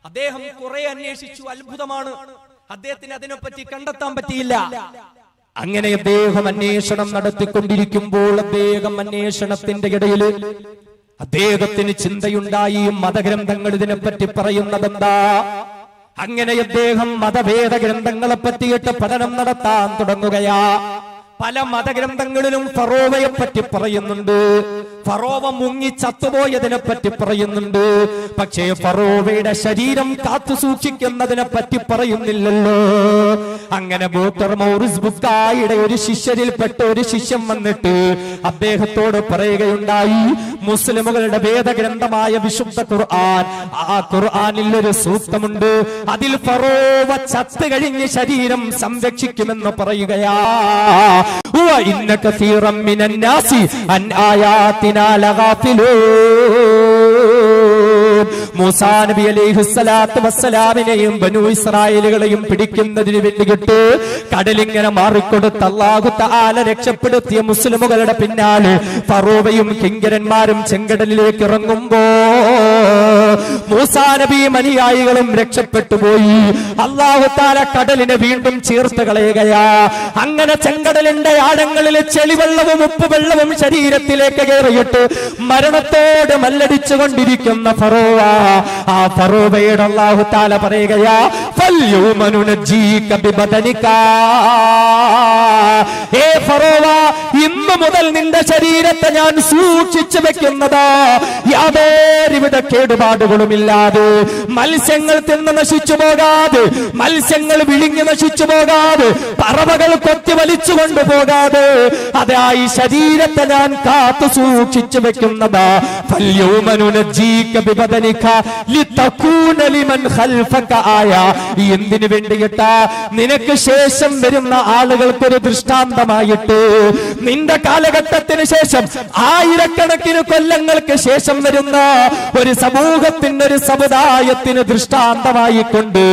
അദ്ദേഹം കുറെ അന്വേഷിച്ചു. അത്ഭുതമാണ്. അദ്ദേഹത്തിന് അതിനെപ്പറ്റി കണ്ടെത്താൻ പറ്റിയില്ല. അങ്ങനെ അദ്ദേഹം അന്വേഷണം നടത്തിക്കൊണ്ടിരിക്കുമ്പോൾ അദ്ദേഹം അന്വേഷണത്തിന്റെ ഇടയിൽ അദ്ദേഹത്തിന് ചിന്തയുണ്ടായി. മതഗ്രന്ഥങ്ങൾ ഇതിനെപ്പറ്റി പറയുന്നതെന്താ? അങ്ങനെ അദ്ദേഹം മതഭേദ ഗ്രന്ഥങ്ങളെ പറ്റിയിട്ട് പഠനം നടത്താൻ തുടങ്ങുകയാ. പല മതഗ്രന്ഥങ്ങളിലും ഫറോവയെ പറ്റി പറയുന്നുണ്ട്. ഫറോവ മുങ്ങി ചത്തുപോയതിനെ പറ്റി പറയുന്നുണ്ട്. പക്ഷേ ഫറോവയുടെ ശരീരം കാത്തു സൂക്ഷിക്കുന്നതിനെ പറ്റി പറയുന്നില്ലല്ലോ. അങ്ങനെ ഡോക്ടർ മൗറിസ് ബുഖായിയുടെ ഒരു ശിഷ്യരിൽപ്പെട്ട ഒരു ശിഷ്യൻ വന്നിട്ട് അദ്ദേഹത്തോട് പറയുകയുണ്ടായി, മുസ്ലിമുകളുടെ വേദഗ്രന്ഥമായ വിശുദ്ധ ഖുർആൻ, ആ ഖുർആനിൽ ഒരു സൂക്തമുണ്ട്. അതിൽ ഫറോവ ചത്തു കഴിഞ്ഞ് ശരീരം സംരക്ഷിക്കുമെന്ന് പറയുകയാ. وَإِنَّ كَثِيرًا مِنَ النَّاسِ عَنْ آيَاتِنَا لَغَافِلُونَ. മൂസാ നബി അലൈഹിസ്സലാത്തു വസ്സലാമിനെയും ബനൂ ഇസ്രായേലുകളെയും പിടിക്കുന്നതിന് വേണ്ടിയിട്ട് കടലിങ്ങനെ മാറിക്കൊടുത്ത് അല്ലാഹു തആല രക്ഷപ്പെടുത്തിയ മുസ്ലിമുകളുടെ പിന്നാലെ ഫറോവയും കിങ്കരന്മാരും ചെങ്കടലിലേക്ക് ഇറങ്ങുമ്പോ മൂസാ നബിയും അനുയായികളും രക്ഷപ്പെട്ടു പോയി. അല്ലാഹു തആല കടലിനെ വീണ്ടും ചീർത്ത് കളയുകയാ. അങ്ങനെ ചെങ്കടലിന്റെ ആഴങ്ങളിൽ ചെളിവെള്ളവും ഉപ്പുവെള്ളവും ശരീരത്തിലേക്ക് കയറിയിട്ട് മരണത്തോട് മല്ലടിച്ചു കൊണ്ടിരിക്കുന്ന ഫറോവ, ആ ഫറോവയുടെ അല്ലാഹു തആല പറയുകയാ, ഫൽയൗമ നുനജ്ജീക ബിബദനിക. ഹേ ഫറോവ, ഇന്നു മുതൽ നിന്റെ ശരീരത്തെ ഞാൻ സൂക്ഷിച്ചു വെക്കുന്നതാ. യാതൊരുവിധ കേടുപാടുകളുമില്ലാതെ, മത്സ്യങ്ങൾ തിന്ന് നശിച്ചു പോകാതെ, മത്സ്യങ്ങൾ വിഴുങ്ങി നശിച്ചു പോകാതെ, പറവകൾ കൊത്തി വലിച്ചു കൊണ്ടുപോകാതെ അതാ ഈ ശരീരത്തെ ഞാൻ കാത്തു സൂക്ഷിച്ചു വെക്കുന്നതാ. എന്തിനു വേണ്ടിയിട്ടാ? നിനക്ക് ശേഷം വരുന്ന ആളുകൾക്കൊരു ദൃഷ്ടാന്തമായിട്ട്, നിന്റെ കാലഘട്ടത്തിന് ശേഷം ആയിരക്കണക്കിന് കൊല്ലങ്ങൾക്ക് ശേഷം വരുന്ന ഒരു സമൂഹത്തിന്, ഒരു സമുദായത്തിന് ദൃഷ്ടാന്തമായിക്കൊണ്ട്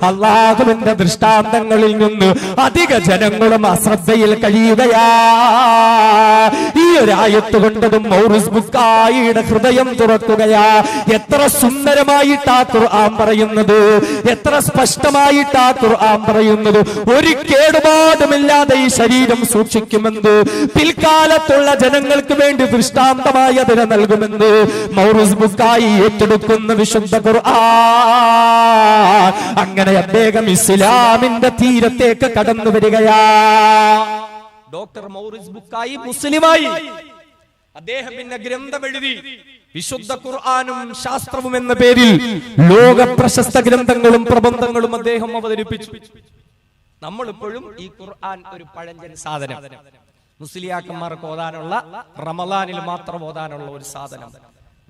അല്ലാഹുവിന്റെ ദൃഷ്ടാന്തങ്ങളിൽ നിന്ന് അധിക ജനങ്ങളും അശ്രദ്ധയിൽ കഴിയുകയാ. ഈ ഒരു ആയത്ത് കൊണ്ടതും മൗറിസ് ബുക്കായിയുടെ ഹൃദയം തുറക്കുകയാ. എത്ര സുന്ദരമായിട്ടാ ഖുർആൻ പറയുന്നത്, എത്ര സ്പഷ്ടമായിട്ടാ ഖുർആൻ പറയുന്നത്. ഒരു കേടുപാടുമില്ലാതെ ഈ ശരീരം സൂക്ഷിക്കുമെന്ന്, പിൽക്കാലത്തുള്ള ജനങ്ങൾക്ക് വേണ്ടി ദൃഷ്ടാന്തമായി അതിനെ നൽകുമെന്ന് മൗറിസ് ബുക്കായി ഏറ്റെടുക്കുന്ന വിശുദ്ധ ഖുർആൻ. അങ്ങനെ അദ്ദേഹം ഇസ്ലാമിന്റെ തീരത്തേക്ക് കടന്നു വരികയാ. ഡോക്ടർ മൗറിസ് ബുക്കായി മുസ്ലിമായി. അദ്ദേഹം പിന്നെ ഗ്രന്ഥം എഴുതി. വിശുദ്ധ ഖുർആനും ശാസ്ത്രവും എന്ന പേരിൽ ലോക പ്രശസ്ത ഗ്രന്ഥങ്ങളും പ്രബന്ധങ്ങളും അദ്ദേഹം അവതരിപ്പിച്ചു. നമ്മളിപ്പോഴും ഈ ഖുർആൻ ഒരു പഴഞ്ചൻ സാധനം, മുസ്ലിയാക്കന്മാർക്ക് ഓതാനുള്ള, റമളാനിൽ മാത്രം ഓതാനുള്ള ഒരു സാധനം.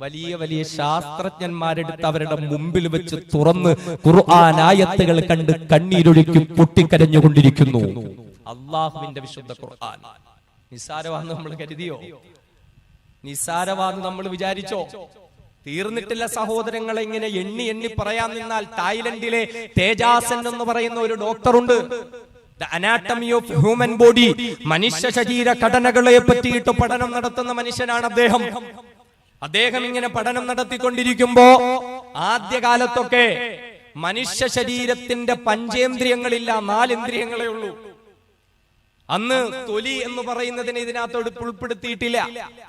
വലിയ വലിയ ശാസ്ത്രജ്ഞന്മാരെടുത്ത് അവരുടെ മുമ്പിൽ വെച്ച് തുറന്ന് ഖുർആൻ ആയത്തുകൾ കണ്ട് കണ്ണീരൊഴുക്കി പൊട്ടിക്കരഞ്ഞുകൊണ്ടിരിക്കുന്നു. അള്ളാഹുവിന്റെ വിശുദ്ധ ഖുർആൻ നിസ്സാരമാണെന്ന് നമ്മൾ കരുതിയോ? നിസ്സാരമാണെന്ന് നമ്മൾ വിചാരിച്ചോ? തീർന്നിട്ടില്ല സഹോദരങ്ങളെ. ഇങ്ങനെ എണ്ണി എണ്ണി പറയാൻ നിന്നാൽ തായ്ലൻഡിലെ തേജാസൻ എന്ന് പറയുന്ന ഒരു ഡോക്ടറുണ്ട്. The anatomy of human body, മനുഷ്യ ശരീര ഘടനകളെ പറ്റിയിട്ട് പഠനം നടത്തുന്ന മനുഷ്യനാണ് അദ്ദേഹം. അദ്ദേഹം ഇങ്ങനെ പഠനം നടത്തിക്കൊണ്ടിരിക്കുമ്പോ ആദ്യകാലത്തൊക്കെ മനുഷ്യ ശരീരത്തിന്റെ പഞ്ചേന്ദ്രിയങ്ങളില്ല, 4 ഇന്ദ്രിയങ്ങളേ ഉള്ളൂ. അന്ന് തൊലി എന്ന് പറയുന്നതിന് ഇതിനകത്തോട് ഉൾപ്പെടുത്തിയിട്ടില്ല.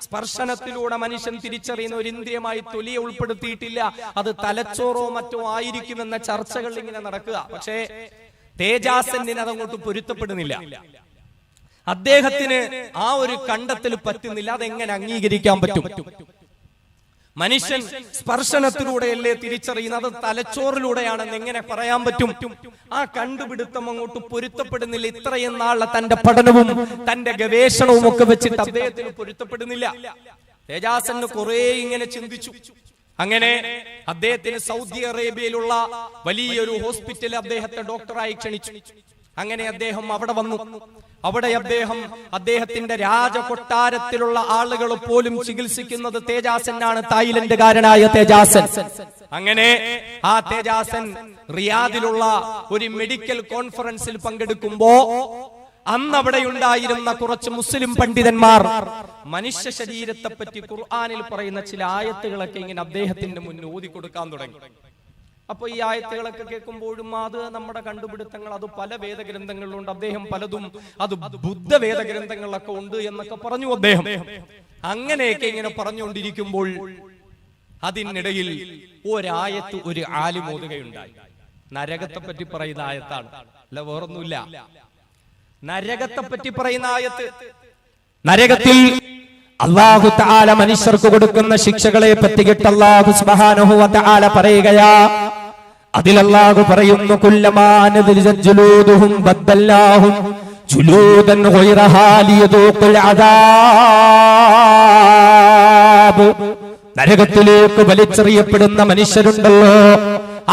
സ്പർശനത്തിലൂടെ മനുഷ്യൻ തിരിച്ചറിയുന്ന ഒരു ഇന്ദ്രിയമായി തൊലിയെ ഉൾപ്പെടുത്തിയിട്ടില്ല. അത് തലച്ചോറോ മറ്റോ ആയിരിക്കുമെന്ന ചർച്ചകൾ ഇങ്ങനെ നടക്കുക. പക്ഷേ തേജാസന്നിന് അതങ്ങോട്ട് പൊരുത്തപ്പെടുന്നില്ല. അദ്ദേഹത്തിന് ആ ഒരു കണ്ടെത്തൽ പറ്റുന്നില്ല. അതെങ്ങനെ അംഗീകരിക്കാൻ പറ്റും? മനുഷ്യൻ സ്പർശനത്തിലൂടെയല്ലേ തിരിച്ചറിയുന്നത്, തലച്ചോറിലൂടെയാണെന്ന് എങ്ങനെ പറയാൻ പറ്റും? ആ കണ്ടുപിടുത്തം അങ്ങോട്ട് പൊരുത്തപ്പെടുന്നില്ല. ഇത്രയും നാളെ തന്റെ പഠനവും തന്റെ ഗവേഷണവും ഒക്കെ വെച്ചിട്ട് അദ്ദേഹത്തിന് പൊരുത്തപ്പെടുന്നില്ല. തേജാസന് കുറെ ഇങ്ങനെ ചിന്തിച്ചു. അങ്ങനെ അദ്ദേഹത്തിന് സൗദി അറേബ്യയിലുള്ള വലിയൊരു ഹോസ്പിറ്റലിൽ അദ്ദേഹത്തെ ഡോക്ടറായി ക്ഷണിച്ചു. അങ്ങനെ അദ്ദേഹം അവിടെ വന്നു. അവിടെ അദ്ദേഹത്തിന്റെ രാജകൊട്ടാരത്തിലുള്ള ആളുകൾ പോലും ചികിത്സിക്കുന്നത് തേജാസനാണ്, തായ്ലൻഡുകാരനായ തേജാസൻ. അങ്ങനെ ആ തേജാസൻ റിയാദിലുള്ള ഒരു മെഡിക്കൽ കോൺഫറൻസിൽ പങ്കെടുക്കുമ്പോ അന്ന് അവിടെ ഉണ്ടായിരുന്ന കുറച്ച് മുസ്ലിം പണ്ഡിതന്മാർ മനുഷ്യ ശരീരത്തെ പറ്റി ഖുർആനിൽ പറയുന്ന ചില ആയത്തുകളൊക്കെ ഇങ്ങനെ അദ്ദേഹത്തിന്റെ മുന്നിൽ ഓതിക്കൊടുക്കാൻ തുടങ്ങി. അപ്പൊ ഈ ആയത്തുകളൊക്കെ കേൾക്കുമ്പോഴും അത് നമ്മുടെ കണ്ടുപിടുത്തങ്ങൾ, അത് പല വേദഗ്രന്ഥങ്ങളിലുണ്ട്, അദ്ദേഹം പലതും അത് ബുദ്ധ വേദഗ്രന്ഥങ്ങളിലൊക്കെ ഉണ്ട് എന്നൊക്കെ പറഞ്ഞു അദ്ദേഹം. അങ്ങനെയൊക്കെ ഇങ്ങനെ പറഞ്ഞുകൊണ്ടിരിക്കുമ്പോൾ അതിനിടയിൽ ഒരായത്ത് ഒരു ആലിം ഓതുകയുണ്ടായി. നരകത്തെ പറ്റി പറയുന്ന ആയത്താണ്, അല്ല വേറൊന്നുമില്ല. നരകത്തെ പറ്റി പറയുന്ന ആയത്ത്. നരകത്തിൽ അല്ലാഹു തആല മനുഷ്യർക്ക് കൊടുക്കുന്ന ശിക്ഷകളെ പറ്റിയിട്ട് അല്ലാഹു സുബ്ഹാനഹു വ തആല പറയുകയാ. അതിൽ അല്ലാഹു പറയുന്നു, കുല്ലമാ നദിജത് ജുലൂദുഹും ബദ്ദൽനാഹും ജുലൂദൻ ഗൈറഹാ ലിയദൂഖുൽ അദാബ്. നരകത്തിലേക്ക് വലിച്ചെറിയപ്പെടുന്ന മനുഷ്യരുണ്ടല്ലോ,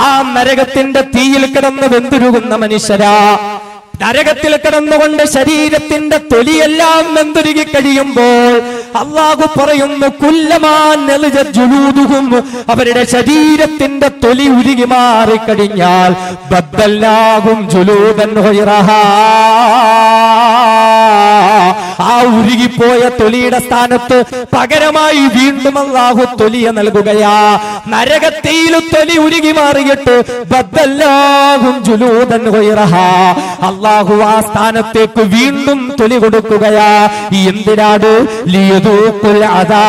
ആ നരകത്തിന്റെ തീയിൽ കിടന്ന് വെന്തുരുകുന്ന മനുഷ്യരാ. നരകത്തിൽ കിടന്നുകൊണ്ട് ശരീരത്തിന്റെ തൊലിയെല്ലാം വെന്തുരുകി കഴിയുമ്പോൾ അല്ലാഹു പറയുന്നു, കുല്ലമാൻ നളിജത് ജുലൂദുഹും, അവരുടെ ശരീരത്തിന്റെ തൊലി ഉരുകി മാറിക്കഴിഞ്ഞാൽ ബദ്ദൽനാഹും ജുലൂദൻ ഗൈറഹാ, ആ ഉരുകിപ്പോയ തൊലിയുടെ സ്ഥാനത്ത് പകരമായി വീണ്ടും അല്ലാഹു തൊലിയെ നൽകുകയാ. നരകത്തിൽ തൊലി ഉരുകി മാറിയിട്ട് ബദ്ദല്ലാഹും ജുലൂദൻ ഗൈറഹാ, അല്ലാഹു ആ സ്ഥാനത്തേക്ക് വീണ്ടും തൊലി കൊടുക്കുകയാ. എന്തിനാണ്? ലിയദൂഖുൽ അദാബ്,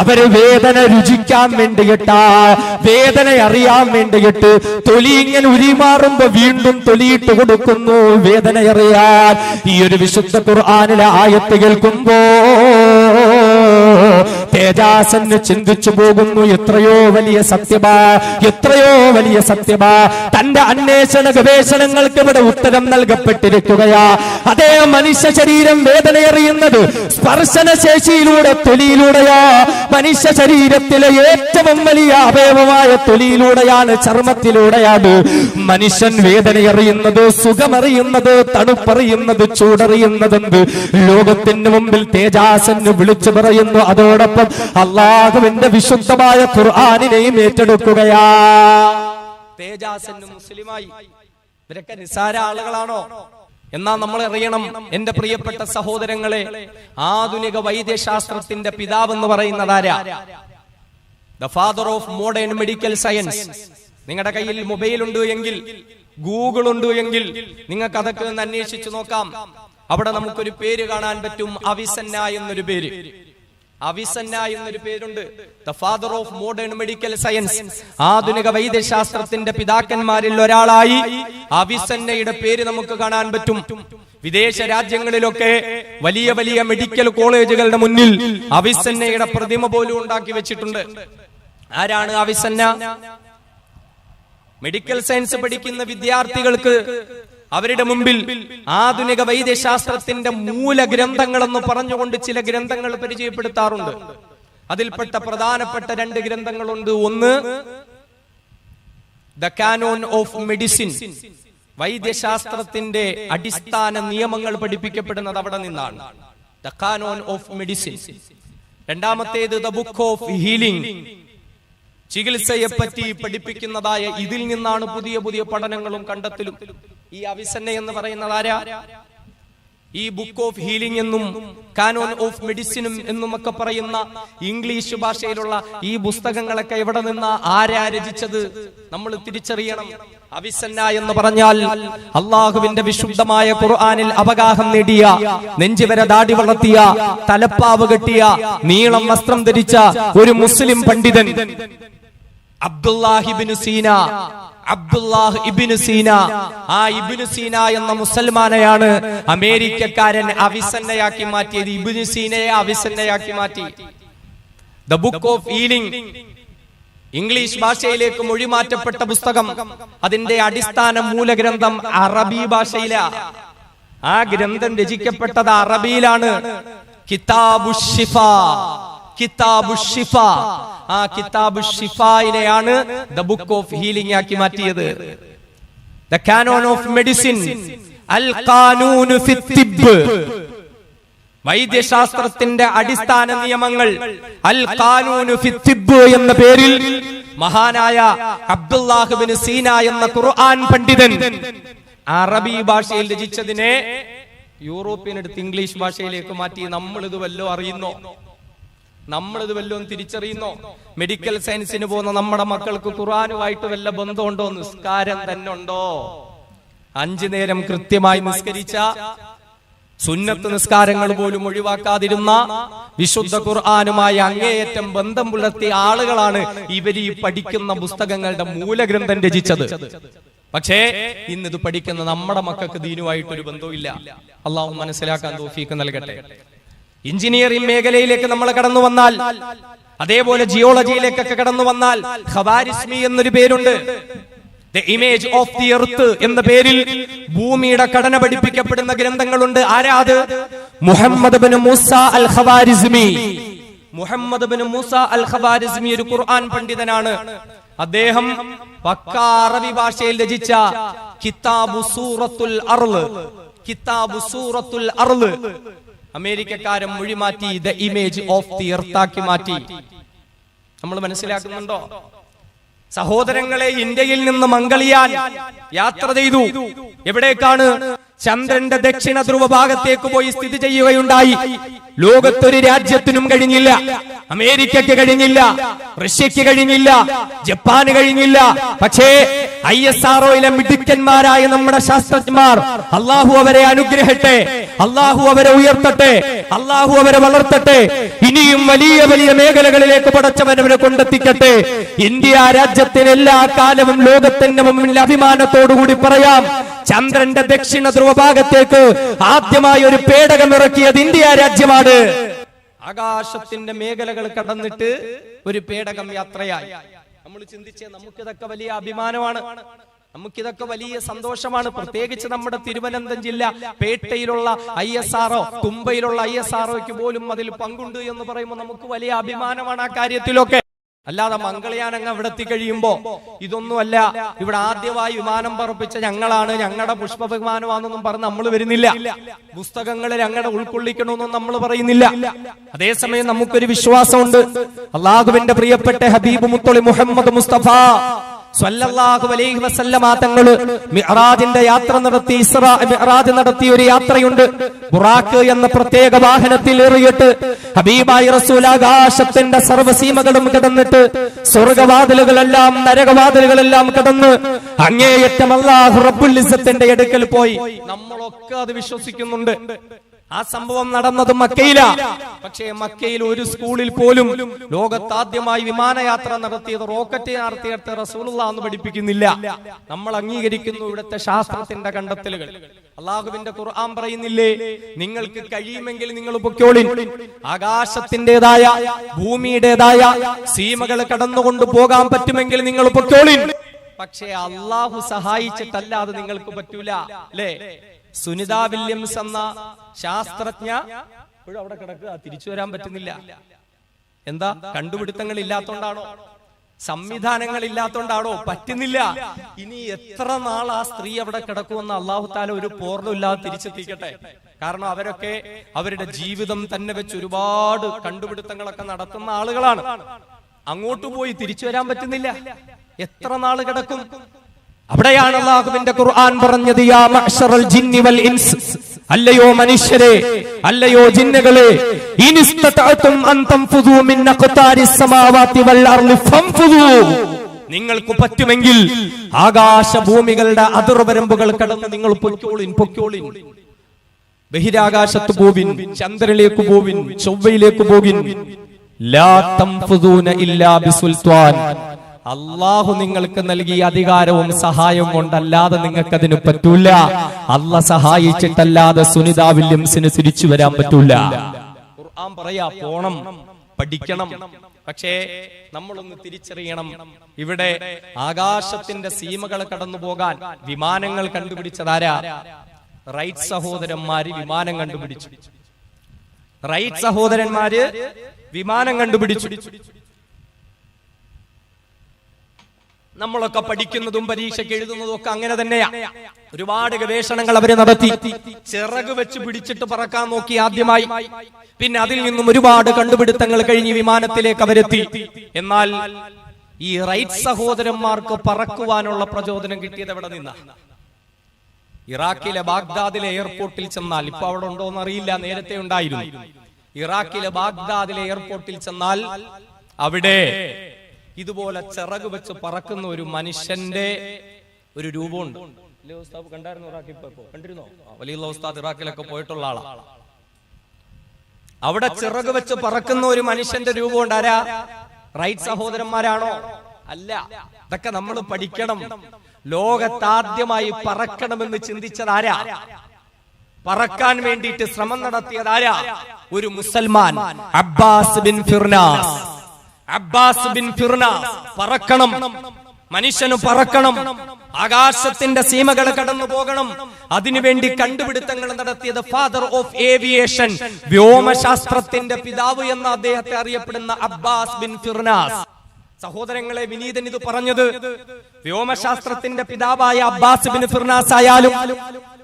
അവര് വേദന രുചിക്കാൻ വേണ്ടിയിട്ടാ, വേദന അറിയാൻ വേണ്ടിയിട്ട് തൊലി ഇങ്ങനെ ഉരിമാറുമ്പോ വീണ്ടും തൊലിയിട്ട് കൊടുക്കുന്നു വേദന അറിയാൻ. ഈ ഒരു വിശുദ്ധ ഖുർആനിലെ ആയത്ത് കേൾക്കുമ്പോ തേജാസന് ചിന്തിച്ചു പോകുന്നു. എത്രയോ വലിയ സത്യമാ, എത്രയോ വലിയ സത്യമാ. തന്റെ അന്വേഷണ ഗവേഷണങ്ങൾക്ക് ഇവിടെ ഉത്തരം നൽകപ്പെട്ടിരിക്കുകയാ. അതേ മനുഷ്യ ശരീരം വേദനയറിയുന്നത് സ്പർശനശേഷിയിലൂടെ, തൊലിയിലൂടെയാ. മനുഷ്യ ശരീരത്തിലെ ഏറ്റവും വലിയ അവയവമായ തൊലിയിലൂടെയാണ്, ചർമ്മത്തിലൂടെയാണ് മനുഷ്യൻ വേദനയറിയുന്നത്, സുഖമറിയുന്നത്, തണുപ്പറിയുന്നത്, ചൂടറിയുന്നതെന്ത് ലോകത്തിന് മുമ്പിൽ തേജാസന് വിളിച്ചു പറയുന്നു. അതോടൊപ്പം അല്ലാഹുവിന്റെ വിശുദ്ധമായ ഖുർആനിനെയും ഏറ്റെടുക്കുകയാ. തേജാസന് മുസ്ലിമായി ഇവരൊക്കെ നിസ്സാര ആളുകളാണോ? എന്നാ നമ്മൾ അറിയണം എന്റെ പ്രിയപ്പെട്ട സഹോദരങ്ങളെ, ആധുനിക വൈദ്യശാസ്ത്രത്തിന്റെ പിതാവ് എന്ന് പറയുന്നത് ആരാ? The father of modern medical science. നിങ്ങളുടെ കയ്യിൽ മൊബൈൽ ഉണ്ട് എങ്കിൽ, ഗൂഗിൾ ഉണ്ട് എങ്കിൽ നിങ്ങൾക്ക് അതൊക്കെ ഒന്ന് അന്വേഷിച്ചു നോക്കാം. അവിടെ നമുക്കൊരു പേര് കാണാൻ പറ്റും, അവിസന്ന എന്നൊരു പേര്. അവിസന്ന എന്നൊരു പേരുണ്ട്. The father of modern medical science, ആധുനിക വൈദ്യശാസ്ത്രത്തിന്റെ പിതാക്കന്മാരിൽ ഒരാളായി അവിസന്നയുടെ പേര് നമുക്ക് കാണാൻ പറ്റും. വിദേശ രാജ്യങ്ങളിലൊക്കെ വലിയ വലിയ മെഡിക്കൽ കോളേജുകളുടെ മുന്നിൽ അവിസന്നയുടെ പ്രതിമ പോലും ഉണ്ടാക്കി വെച്ചിട്ടുണ്ട്. ആരാണ് അവിസന്ന? മെഡിക്കൽ സയൻസ് പഠിക്കുന്ന വിദ്യാർത്ഥികൾക്ക് അവരുടെ മുമ്പിൽ ആധുനിക വൈദ്യശാസ്ത്രത്തിന്റെ മൂലഗ്രന്ഥങ്ങൾ എന്ന് പറഞ്ഞുകൊണ്ട് ചില ഗ്രന്ഥങ്ങൾ പരിചയപ്പെടുത്താറുണ്ട്. അതിൽപ്പെട്ട പ്രധാനപ്പെട്ട 2 ഗ്രന്ഥങ്ങളുണ്ട്. ഒന്ന് ദ കാനോൻ ഓഫ് മെഡിസിൻ, വൈദ്യശാസ്ത്രത്തിന്റെ അടിസ്ഥാന നിയമങ്ങൾ പഠിപ്പിക്കപ്പെടുന്നത് അവിടെ നിന്നാണ്. The cannon of medicine. രണ്ടാമത്തേത് ദ ബുക്ക് ഓഫ് ഹീലിംഗ്, ചികിത്സയെ പറ്റി പഠിപ്പിക്കുന്നതായ ഇതിൽ നിന്നാണ് പുതിയ പുതിയ പഠനങ്ങളും കണ്ടെത്തലും. ഈ അവിസന്ന എന്ന് പറയുന്നത് ആരാ? ഈ ബുക്ക് ഓഫ് ഹീലിംഗ് എന്നും കാനോൻ ഓഫ് മെഡിസിനും എന്നും ഒക്കെ പറയുന്ന ഇംഗ്ലീഷ് ഭാഷയിലുള്ള ഈ പുസ്തകങ്ങളൊക്കെ എവിടെ നിന്ന്, ആരാ രചിച്ചത് നമ്മൾ തിരിച്ചറിയണം. അവിസന്ന എന്ന് പറഞ്ഞാൽ അള്ളാഹുവിന്റെ വിശുദ്ധമായ ഖുർആനിൽ അവഗാഹം നേടിയ, നെഞ്ചുവരെ ദാടി വളർത്തിയ, തലപ്പാവ് കെട്ടിയ, നീളം വസ്ത്രം ധരിച്ച ഒരു മുസ്ലിം പണ്ഡിതൻ അബ്ദുല്ലാഹ് ഇബ്നു സീന. അബ്ദുല്ലാഹ് ഇബ്നു സീന, ആ ഇബ്നു സീന എന്ന മുസൽമാനെയാണ് അമേരിക്കക്കാരൻ അവിസന്നയാക്കി മാറ്റിയത്. ഇബ്നു സീനയെ അവിസന്നയാക്കി മാറ്റി. The book of healing English ഭാഷയിലേക്ക് മൊഴിമാറ്റപ്പെട്ട പുസ്തകം. അതിന്റെ അടിസ്ഥാന മൂലഗ്രന്ഥം അറബി ഭാഷയിലാണ്. ആ ഗ്രന്ഥം രചിക്കപ്പെട്ടത് അറബിയിലാണ്. കിതാബു ഷിഫ, കിതാബു ഷിഫ. ആ കിതാബു ഷിഫയിനെയാണ് ദ ബുക്ക് ഓഫ് ഹീലിംഗ് ആക്കി മാറ്റിയത്. ദ കാനോൻ ഓഫ് മെഡിസിൻ, അൽ ഖാനൂൻ ഫി തിബ്ബ്, വൈദ്യശാസ്ത്രത്തിന്റെ അടിസ്ഥാന നിയമങ്ങൾ. അൽ ഖാനൂൻ ഫി തിബ്ബ് എന്ന പേരിൽ മഹാനായ അബ്ദുല്ലാഹ് ഇബ്നു സീന എന്ന ഖുർആൻ പണ്ഡിതൻ അറബി ഭാഷയിൽ രചിച്ചതിനെ യൂറോപ്യൻ എടുത്ത് ഇംഗ്ലീഷ് ഭാഷയിലേക്ക് മാറ്റി. നമ്മൾ ഇത് വല്ലോ അറിയുന്നോ? നമ്മളിത് വല്ലതും തിരിച്ചറിയുന്നോ? മെഡിക്കൽ സയൻസിന് പോകുന്ന നമ്മുടെ മക്കൾക്ക് ഖുർആനുമായിട്ട് വല്ല ബന്ധമുണ്ടോ? നിസ്കാരം തന്നെ ഉണ്ടോ? 5 നേരം കൃത്യമായി നിസ്കരിച്ച, സുന്നത്ത് നിസ്കാരങ്ങൾ പോലും ഒഴിവാക്കാതിരുന്ന, വിശുദ്ധ ഖുർആനുമായി അങ്ങേയറ്റം ബന്ധം പുലർത്തിയ ആളുകളാണ് ഇവർ ഈ പഠിക്കുന്ന പുസ്തകങ്ങളുടെ മൂലഗ്രന്ഥം രചിച്ചത്. പക്ഷേ ഇന്നിത് പഠിക്കുന്ന നമ്മുടെ മക്കൾക്ക് ദീനുമായിട്ടൊരു ബന്ധവുമില്ല. അള്ളാഹു മനസ്സിലാക്കാൻ തൗഫീഖ് നൽകട്ടെ. എഞ്ചിനീയറിംഗ് മേഖലയിലേക്ക് നമ്മൾ കടന്നു വന്നാൽ, അതേപോലെ ജിയോളജിയിലേക്കൊക്കെ കടന്നു വന്നാൽ ഖവാരിസ്മി എന്നൊരു പേരുണ്ട്. The image of the earth എന്ന പേരിൽ ഭൂമിയുടെ ഘടന പഠിപ്പിക്കപ്പെടുന്ന ഗ്രന്ഥങ്ങളുണ്ട്. ആരാത്? മുഹമ്മദ് ഇബ്നു മൂസ അൽ ഖവാരിസ്മി. മുഹമ്മദ് ഇബ്നു മൂസ അൽ ഖവാരിസ്മി ഒരു ഖുർആൻ പണ്ഡിതനാണ്. അദ്ദേഹം പക്ക അറബി ഭാഷയിൽ രചിച്ച കിതാബു സൂറത്തുൽ അർള്, കിതാബു സൂറത്തുൽ അർള് അമേരിക്കക്കാരൻ മൊഴിമാറ്റി ദ ഇമേജ് ഓഫ് ദി എർത്താക്കി മാറ്റി. നമ്മൾ മനസ്സിലാക്കുന്നുണ്ടോ? സഹോദരങ്ങളെ, ഇന്ത്യയിൽ നിന്ന് മംഗളിയാൻ യാത്ര ചെയ്തു. എവിടേക്കാണ്? ചന്ദ്രന്റെ ദക്ഷിണ ധ്രുവ ഭാഗത്തേക്ക് പോയി സ്ഥിതി ചെയ്യുകയുണ്ടായി. ലോകത്തൊരു രാജ്യത്തിനും കഴിഞ്ഞില്ല. അമേരിക്കയ്ക്ക് കഴിഞ്ഞില്ല, റഷ്യക്ക് കഴിഞ്ഞില്ല, ജപ്പാന് കഴിഞ്ഞില്ല. പക്ഷേ ISROയിലെ മിടുക്കന്മാരായ നമ്മുടെ ശാസ്ത്രജ്ഞന്മാർ, അള്ളാഹു അവരെ അനുഗ്രഹിക്കട്ടെ, അള്ളാഹു അവരെ ഉയർത്തട്ടെ, അള്ളാഹു അവരെ വളർത്തട്ടെ, ഇനിയും വലിയ വലിയ മേഖലകളിലേക്ക് പടച്ചവനവരെ കൊണ്ടെത്തിക്കട്ടെ. ഇന്ത്യ രാജ്യത്തിന് എല്ലാ കാലവും ലോകത്തിന്റെ മുമ്പിൽ അഭിമാനത്തോടുകൂടി പറയാം, ചന്ദ്രന്റെ ദക്ഷിണ ധ്രുവ ഭാഗത്തേക്ക് ആദ്യമായി ഒരു പേടകം ഇറക്കിയത് ഇന്ത്യ രാജ്യമാണ്. ആകാശത്തിന്റെ മേഖലകൾ കടന്നിട്ട് ഒരു പേടകം യാത്രയായി. നമ്മൾ ചിന്തിച്ചേ, നമുക്കിതൊക്കെ വലിയ അഭിമാനമാണ്, നമുക്കിതൊക്കെ വലിയ സന്തോഷമാണ്. പ്രത്യേകിച്ച് നമ്മുടെ തിരുവനന്തപുരം ജില്ല പേട്ടയിലുള്ള ISRO, തുമ്പയിലുള്ള ISROയ്ക്ക് പോലും അതിൽ പങ്കുണ്ട് എന്ന് പറയുമ്പോൾ നമുക്ക് വലിയ അഭിമാനമാണ് ആ കാര്യത്തിലൊക്കെ. അല്ലാതെ മംഗളയാൻ അങ്ങ് അവിടെ എത്തിക്കഴിയുമ്പോ ഇതൊന്നുമല്ല, ഇവിടെ ആദ്യമായി വിമാനം പറപ്പിച്ച ഞങ്ങളാണ്, ഞങ്ങളുടെ പുഷ്പ വിമാനമാണെന്നൊന്നും പറഞ്ഞ് നമ്മൾ വരുന്നില്ല. പുസ്തകങ്ങളിൽ ഞങ്ങളുടെ ഉൾക്കൊള്ളിക്കണമെന്നും നമ്മൾ പറയുന്നില്ല. അതേസമയം നമുക്കൊരു വിശ്വാസമുണ്ട്. അള്ളാഹുവിന്റെ പ്രിയപ്പെട്ട ഹബീബ് മുത്തളി മുഹമ്മദ് മുസ്തഫ സ്വല്ലല്ലാഹു അലൈഹി വസല്ലമ തങ്ങള് മിഅ്റാജിന്റെ യാത്ര നടത്തി, ഇസ്രാ മിഅ്റാജ് നടത്തിയ ഒരു യാത്രയുണ്ട്. ബുറാഖ് എന്ന പ്രത്യേക വാഹനത്തിൽ ഏറിയിട്ട് ഹബീബായ റസൂൽ ആകാശത്തിന്റെ സർവ്വസീമകളും കടന്നിട്ട് സ്വർഗവാതിലുകളെല്ലാം നരകവാതിലുകളെല്ലാം കടന്ന് അങ്ങേയറ്റം അല്ലാഹു റബ്ബുൽ ഇസ്സത്തിന്റെ അടുക്കൽ പോയി. നമ്മളൊക്കെ അത് വിശ്വസിക്കുന്നുണ്ട്. ആ സംഭവം നടന്നത് മക്കയില. പക്ഷേ മക്കയിൽ ഒരു സ്കൂളിൽ പോലും ലോകത്താദ്യമായി വിമാനയാത്ര നടത്തിയത്, റോക്കറ്റ് നടത്തിയത് റസൂലുള്ളാഹി എന്ന് പഠിപ്പിക്കുന്നില്ല. നമ്മൾ അംഗീകരിക്കുന്നു ഇവിടുത്തെ ശാസ്ത്രത്തിന്റെ കണ്ടെത്തലുകൾ. അള്ളാഹുവിന്റെ ഖുർആൻ പറയുന്നില്ലേ, നിങ്ങൾക്ക് കഴിയുമെങ്കിൽ നിങ്ങൾ പൊക്കോളിൻ, ആകാശത്തിന്റേതായ ഭൂമിയുടേതായ സീമകൾ കടന്നുകൊണ്ട് പോകാൻ പറ്റുമെങ്കിൽ നിങ്ങൾ പൊക്കോളിൻ. പക്ഷേ അള്ളാഹു സഹായിച്ചിട്ടല്ലാതെ നിങ്ങൾക്ക് പറ്റൂല. അല്ലേ? സുനിത വില്യംസ് എന്ന ശാസ്ത്രജ്ഞ അവിടെ കിടക്കുക, തിരിച്ചു വരാൻ പറ്റുന്നില്ല. എന്താ? കണ്ടുപിടുത്തങ്ങൾ ഇല്ലാത്തോണ്ടാണോ? സംവിധാനങ്ങൾ ഇല്ലാത്തോണ്ടാണോ? പറ്റുന്നില്ല. ഇനി എത്ര നാൾ ആ സ്ത്രീ അവിടെ കിടക്കുമെന്ന് അള്ളാഹു താല ഒരു പോർണ്ണമില്ലാതെ തിരിച്ചെത്തിക്കട്ടെ. കാരണം അവരൊക്കെ അവരുടെ ജീവിതം തന്നെ വെച്ച് ഒരുപാട് കണ്ടുപിടുത്തങ്ങളൊക്കെ നടത്തുന്ന ആളുകളാണ്. അങ്ങോട്ട് പോയി തിരിച്ചു വരാൻ പറ്റുന്നില്ല. എത്ര നാള് കിടക്കും? അവിടെയാണ് അല്ലാഹുവിന്റെ ഖുർആൻ പറഞ്ഞത്, യാ മഅ്ശറൽ ജിന്നി വൽ ഇൻസ്, അല്ലയോ മനുഷ്യരെ, അല്ലയോ ജിന്നുകളെ, ഇനിസ്തതഅതും അൻ തൻഫുദൂ മിൻ അഖ്താരിസ് സമാവാതി വൽ അർളി ഫൻഫുദൂ, നിങ്ങൾക്ക് പറ്റുമെങ്കിൽ ആകാശഭൂമികളുടെ അതിർവരമ്പുകൾ കടന്ന് നിങ്ങൾ പൊയ്ക്കോളിൻ, പൊയ്ക്കോളിൻ. ബഹിരാകാശത്ത് പോവിൻ, ചന്ദ്രനിലേക്ക് പോവിൻ, ചൊവ്വയിലേക്ക് പോകിൻ. ലാ തൻഫുദൂന ഇല്ലാ ബിസുൽത്താൻ, അള്ളാഹു നിങ്ങൾക്ക് നൽകിയ അധികാരവും സഹായവും കൊണ്ടല്ലാതെ നിങ്ങൾക്ക് അതിന് പറ്റൂല. അള്ളാഹ് സഹായിച്ചിട്ടല്ലാതെ സുനിത വില്യംസിന് തിരിച്ചു വരാൻ പറ്റൂല. ഖുർആൻ പറയാ, പോണം, പഠിക്കണം. പക്ഷേ നമ്മളൊന്ന് തിരിച്ചറിയണം, ഇവിടെ ആകാശത്തിന്റെ സീമകൾ കടന്നു പോകാൻ വിമാനങ്ങൾ കണ്ടുപിടിച്ചതാരാ? റൈറ്റ് സഹോദരന്മാര് വിമാനം കണ്ടുപിടിച്ചു. റൈറ്റ് സഹോദരന്മാര് വിമാനം കണ്ടുപിടിച്ചു. നമ്മളൊക്കെ പഠിക്കുന്നതും പരീക്ഷയ്ക്ക് എഴുതുന്നതും ഒക്കെ അങ്ങനെ തന്നെയാ. ഒരുപാട് ഗവേഷണങ്ങൾ അവര് നടത്തി. ചിറക് വെച്ച് പിടിച്ചിട്ട് പറക്കാൻ നോക്കി ആദ്യമായി. പിന്നെ അതിൽ നിന്നും ഒരുപാട് കണ്ടുപിടുത്തങ്ങൾ കഴിഞ്ഞ് വിമാനത്തിലേക്ക് അവരെത്തി. എന്നാൽ ഈ റൈറ്റ് സഹോദരന്മാർക്ക് പറക്കുവാനുള്ള പ്രചോദനം കിട്ടിയത് എവിടെ നിന്നാ? ഇറാഖിലെ ബാഗ്ദാദിലെ എയർപോർട്ടിൽ ചെന്നാൽ, ഇപ്പൊ അവിടെ ഉണ്ടോ എന്ന് അറിയില്ല, നേരത്തെ ഉണ്ടായിരുന്നു. ഇറാഖിലെ ബാഗ്ദാദിലെ എയർപോർട്ടിൽ ചെന്നാൽ അവിടെ ഇതുപോലെ ചിറക് വെച്ച് പറക്കുന്ന ഒരു മനുഷ്യന്റെ ഒരു രൂപമുണ്ട്. കണ്ടായിരുന്നു? ഇറാഖിൽ കണ്ടിരുന്നോ? വലിയ ഉസ്താദ് ഇറാഖിലൊക്കെ പോയിട്ടുള്ള ആളാണ്. അവിടെ ചിറക് വെച്ച് പറക്കുന്ന ഒരു മനുഷ്യന്റെ രൂപമുണ്ട്. ആരാ? റൈറ്റ് സഹോദരന്മാരാണോ? അല്ല. ഇതൊക്കെ നമ്മൾ പഠിക്കണം. ലോകത്താദ്യമായി പറക്കണമെന്ന് ചിന്തിച്ചത് ആരാ? പറക്കാൻ വേണ്ടിയിട്ട് ശ്രമം നടത്തിയത് ആരാ? ഒരു മുസൽമാൻ, അബ്ബാസ് ബിൻ ഫിർനാസ്. അബ്ബാസ് ബിൻ ഫിർനാസ് പറക്കണം, മനുഷ്യന് പറക്കണം, ആകാശത്തിന്റെ സീമകൾ കടന്നു പോകണം. അതിനുവേണ്ടി കണ്ടുപിടുത്തങ്ങൾ നടത്തിയത് ഫാദർ ഓഫ് ഏവിയേഷൻ, വ്യോമശാസ്ത്രത്തിന്റെ പിതാവ് എന്ന അദ്ദേഹത്തെ അറിയപ്പെടുന്ന അബ്ബാസ് ബിൻ ഫിർനാസ്. സഹോദരങ്ങളെ, വിനീതൻ ഇത് പറഞ്ഞത് വ്യോമശാസ്ത്രത്തിന്റെ പിതാവായ അബ്ബാസ് ബിൻ ഫിർനാസ് ആയാലും,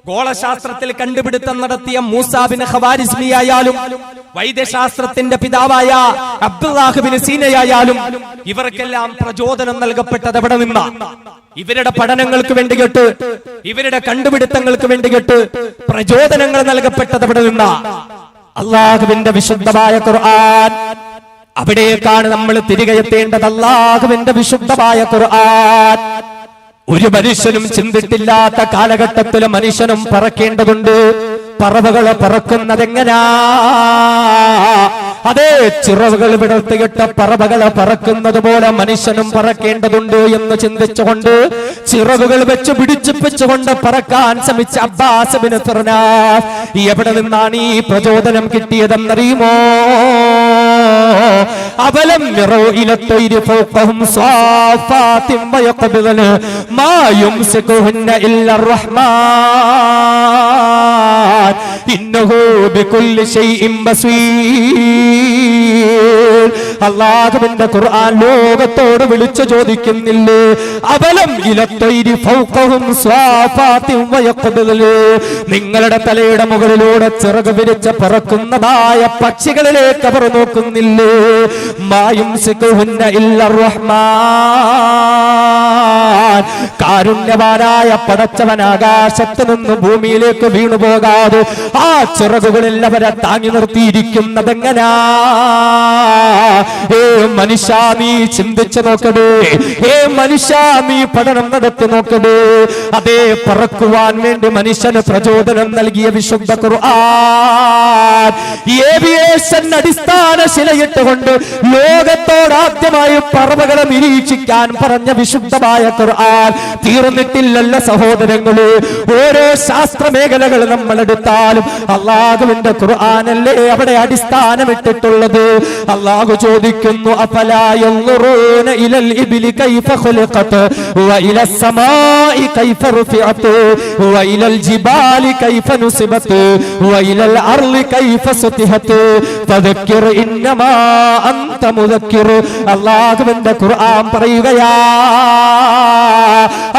ഗോളശാസ്ത്രത്തിൽ കണ്ടുപിടുത്തം നടത്തിയ മൂസാ ബിൻ ഖവാരിസ്മി ആയാലും, വൈദ്യശാസ്ത്രത്തിന്റെ പിതാവായ അബ്ദുല്ലാഹ് ബിൻ സീനയായാലും, ഇവർക്കെല്ലാം പ്രചോദനം നൽകപ്പെട്ടത് എവിടെ നിന്നാ? ഇവരുടെ പഠനങ്ങൾക്ക് വേണ്ടി കേട്ട്, ഇവരുടെ കണ്ടുപിടുത്തങ്ങൾക്ക് വേണ്ടി കേട്ട് പ്രചോദനങ്ങൾ നൽകപ്പെട്ടത് അവിടെ നിന്നാ. അള്ളാഹുവിന്റെ വിശുദ്ധമായ ഖുർആൻ, അവിടേക്കാണ് നമ്മൾ തിരികെ എത്തേണ്ടത്. അള്ളാഹുവിന്റെ വിശുദ്ധമായ ഖുർആൻ ഒരു മനുഷ്യനും ചിന്തിട്ടില്ലാത്ത കാലഘട്ടത്തിൽ മനുഷ്യനും പറക്കേണ്ടതുണ്ട്. പറവകളെ പറക്കുന്നതെങ്ങനാ? അതേ, ചിറവുകൾ വിടർത്തിയിട്ട് പറവകളെ പറക്കുന്നത് പോലെ മനുഷ്യനും പറക്കേണ്ടതുണ്ട് എന്ന് ചിന്തിച്ചുകൊണ്ട് ചിറവുകൾ വെച്ച് പിടിച്ചിപ്പിച്ചുകൊണ്ട് പറക്കാൻ ശ്രമിച്ച അബ്ബാസ് ബിൻ ഫിർനാസ് എവിടെ നിന്നാണ് ഈ പ്രചോദനം കിട്ടിയതെന്നറിയുമോ? അവലം യറൗ ഇല തൈരി ഫൗഖഹും സ്വാഫാത്തിൻ വയഖബിദന മാ യുംസികുഹുന്ന ഇല്ലർ റഹ്മാൻ ഇന്നഹു ബികുല്ലി ശൈഇൻ ബസീർ. അല്ലാഹുവിന്റെ ഖുർആൻ ലോകത്തോട് വിളിച്ചു ചോദിക്കുന്നില്ലേ? അവലം ഇല തൈരി ഫൗഖഹും സ്വാഫാത്തിൻ വയഖബിദന, നിങ്ങളുടെ തലയുടെ മുകളിലൂടെ ചിറക് വിരിച്ച് പറക്കുന്നതായ പക്ഷികളിലേക്ക് അവർ നോക്കുന്നില്ലേ? കാരുണ്യവാനായ പടച്ചവൻ ആകാശത്ത് നിന്ന് ഭൂമിയിലേക്ക് വീണുപോകാതെ ആ ചിറകുകളിൽ അവരെ താങ്ങി നിർത്തിയിരിക്കുന്നതെങ്ങനാ? ഏ മനുഷ്യ, നീ ചിന്തിച്ചു നോക്കടേ. ഏ മനുഷ്യ, നീ പഠനം നടത്തി നോക്കടേ. അതേ, പറക്കുവാൻ വേണ്ടി മനുഷ്യന് പ്രചോദനം നൽകിയ വിശുദ്ധ ഖുർആൻ ഏവിയേഷൻ അടിസ്ഥാന ശിലയിട്ടുകൊണ്ട് ലോകത്തോടാദ്യമായി പറവകളെ നിരീക്ഷിക്കാൻ പറഞ്ഞ വിശുദ്ധമായ ഖുർആൻ തീർന്നിട്ടില്ലല്ലോ സഹോദരങ്ങളെ. ഓരോ ശാസ്ത്ര മേഖലകൾ നമ്മൾ എടുത്താലും അല്ലാഹുവിന്റെ ഖുർആനല്ലേ അവിടെ അടിസ്ഥാനമിട്ടിട്ടുള്ളത്. അല്ലാഹു ചോദിക്കുന്നു, അഫലാ യൻളുറൂന ഇലൽ ഇബ്ലി കൈഫ ഖുലിഖത് വഇലസ് സമാഇ കൈഫ റുഫിഅത് വഇലൽ ജിബാലി കൈഫ നുസിബത് വഇലൽ അർളി കൈഫ സുതിഹത് ഫദക്കിർ ഇന്നമാ അൻത മുദക്കിർ. അല്ലാഹുവിന്റെ ഖുർആൻ പറയുകയാ,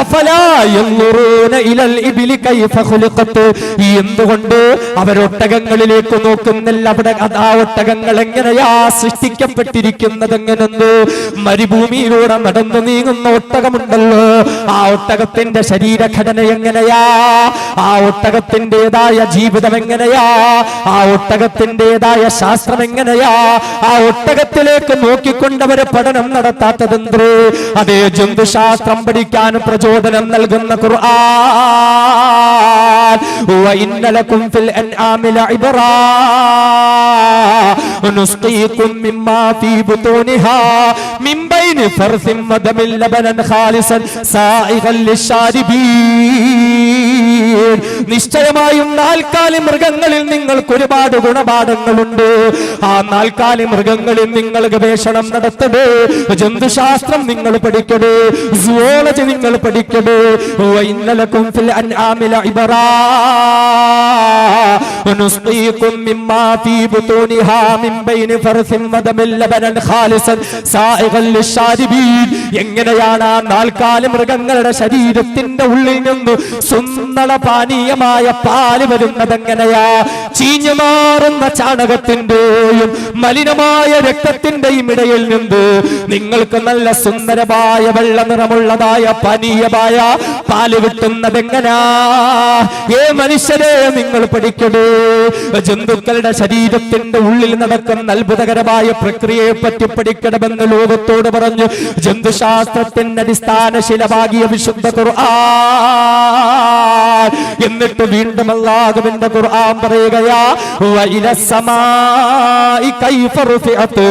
അഫലാ യൻളുറൂന ഇലൽ ഇബ്ലി കൈഫ ഖുലിഖത്, എന്തുകൊണ്ട് അവരൊട്ടകങ്ങളിലേക്ക് നോക്കുന്നില്ല? അവിടെ ആ ഒട്ടകങ്ങൾ എങ്ങനെയാ സൃഷ്ടിക്കപ്പെട്ടിരിക്കുന്നതെങ്ങനെന്ന്? മരുഭൂമിയിലൂടെ നടന്നു നീങ്ങുന്ന ഒട്ടകമുണ്ടല്ലോ, ആ ഒട്ടകത്തിന്റെ ശരീരഘടന എങ്ങനെയാ? ആ ഒട്ടകത്തിൻ്റെതായ ജീവിതം എങ്ങനെയാ? ആ ഒട്ടകത്തിൻ്റെതായ ശാസ്ത്രം എങ്ങനെയാ? ആ ഒട്ടകത്തിലേക്ക് നോക്കിക്കൊണ്ടവര് പഠനം നടത്താത്തതെന്തേ? അതേ, ജന്തുശാസ്ത്രം പഠിക്കാൻ പ്രചോദനം നൽകുന്ന ഖുർആൻ വഇന്ന ലകും ഫിൽ അൻആമി ലഇബ്റാ നുസ്ഖീകും മിമ്മാ ഫീ ബുതൂനിഹാ മിൻ ബൈനി ഫർസിൻ വദമിൻ ലബനൻ ഖാലിസൻ സായിഗൻ ലിശ്ശാരിബീൻ. നിശ്ചയമായും നാൽക്കാലി മൃഗങ്ങളിൽ നിങ്ങൾക്ക് ഒരുപാട് ഗുണപാഠങ്ങളുണ്ട്. ആ നാൽക്കാലി മൃഗങ്ങളിൽ നിങ്ങൾ ഗവേഷണം നടത്തണേ, ജന്തുശാസ്ത്രം നിങ്ങൾ പഠിക്കണേ, സുവോളജി നിങ്ങൾ പഠിക്കണേ. വഇന്ന ലകും ഫിൽ അൻആമി ലഇബ്റാ നുസ്ഖീകും മിമ്മാ ഫീ ബുതൂനിഹാ മിൻ ബൈനി ഫർസിൻ വദമിൻ ലബനൻ ഖാലിസൻ സായിഗൻ ലിശ്ശാരിബീൻ. എങ്ങനെയാണ് ആ നാൽക്കാലി മൃഗങ്ങളുടെ ശരീരത്തിന്റെ ഉള്ളിൽ നിന്ന് സുന്ദര പാനീയമായ പാല് വരുന്നതെങ്ങനെയാ? ചീഞ്ഞു മാറുന്ന ചാണകത്തിന്റെയും മലിനമായ രക്തത്തിന്റെയും ഇടയിൽ നിന്ന് നിങ്ങൾക്ക് നല്ല സുന്ദരമായ വെള്ള നിറമുള്ളതായ പാനീയമായ പാല് കിട്ടുന്നതെങ്ങനാ? ഏ മനുഷ്യരെ, നിങ്ങൾ പഠിക്കണേ, ജന്തുക്കളുടെ ശരീരത്തിന്റെ ഉള്ളിൽ നടക്കുന്ന അത്ഭുതകരമായ പ്രക്രിയയെ പറ്റി പഠിക്കണമെന്ന് ലോകത്തോട് പറഞ്ഞു ജന്തുശാസ്ത്രത്തിന്റെ അടിസ്ഥാന ശിലഭാഗിയ വിശുദ്ധ ഖുർആൻ. എന്നിട്ട് വീണ്ടും അല്ലാഹുവിന്റെ ഖുർആൻ പറയുകയാ, വഇലസ് സമാഇ കൈഫ റുഫിഅത്,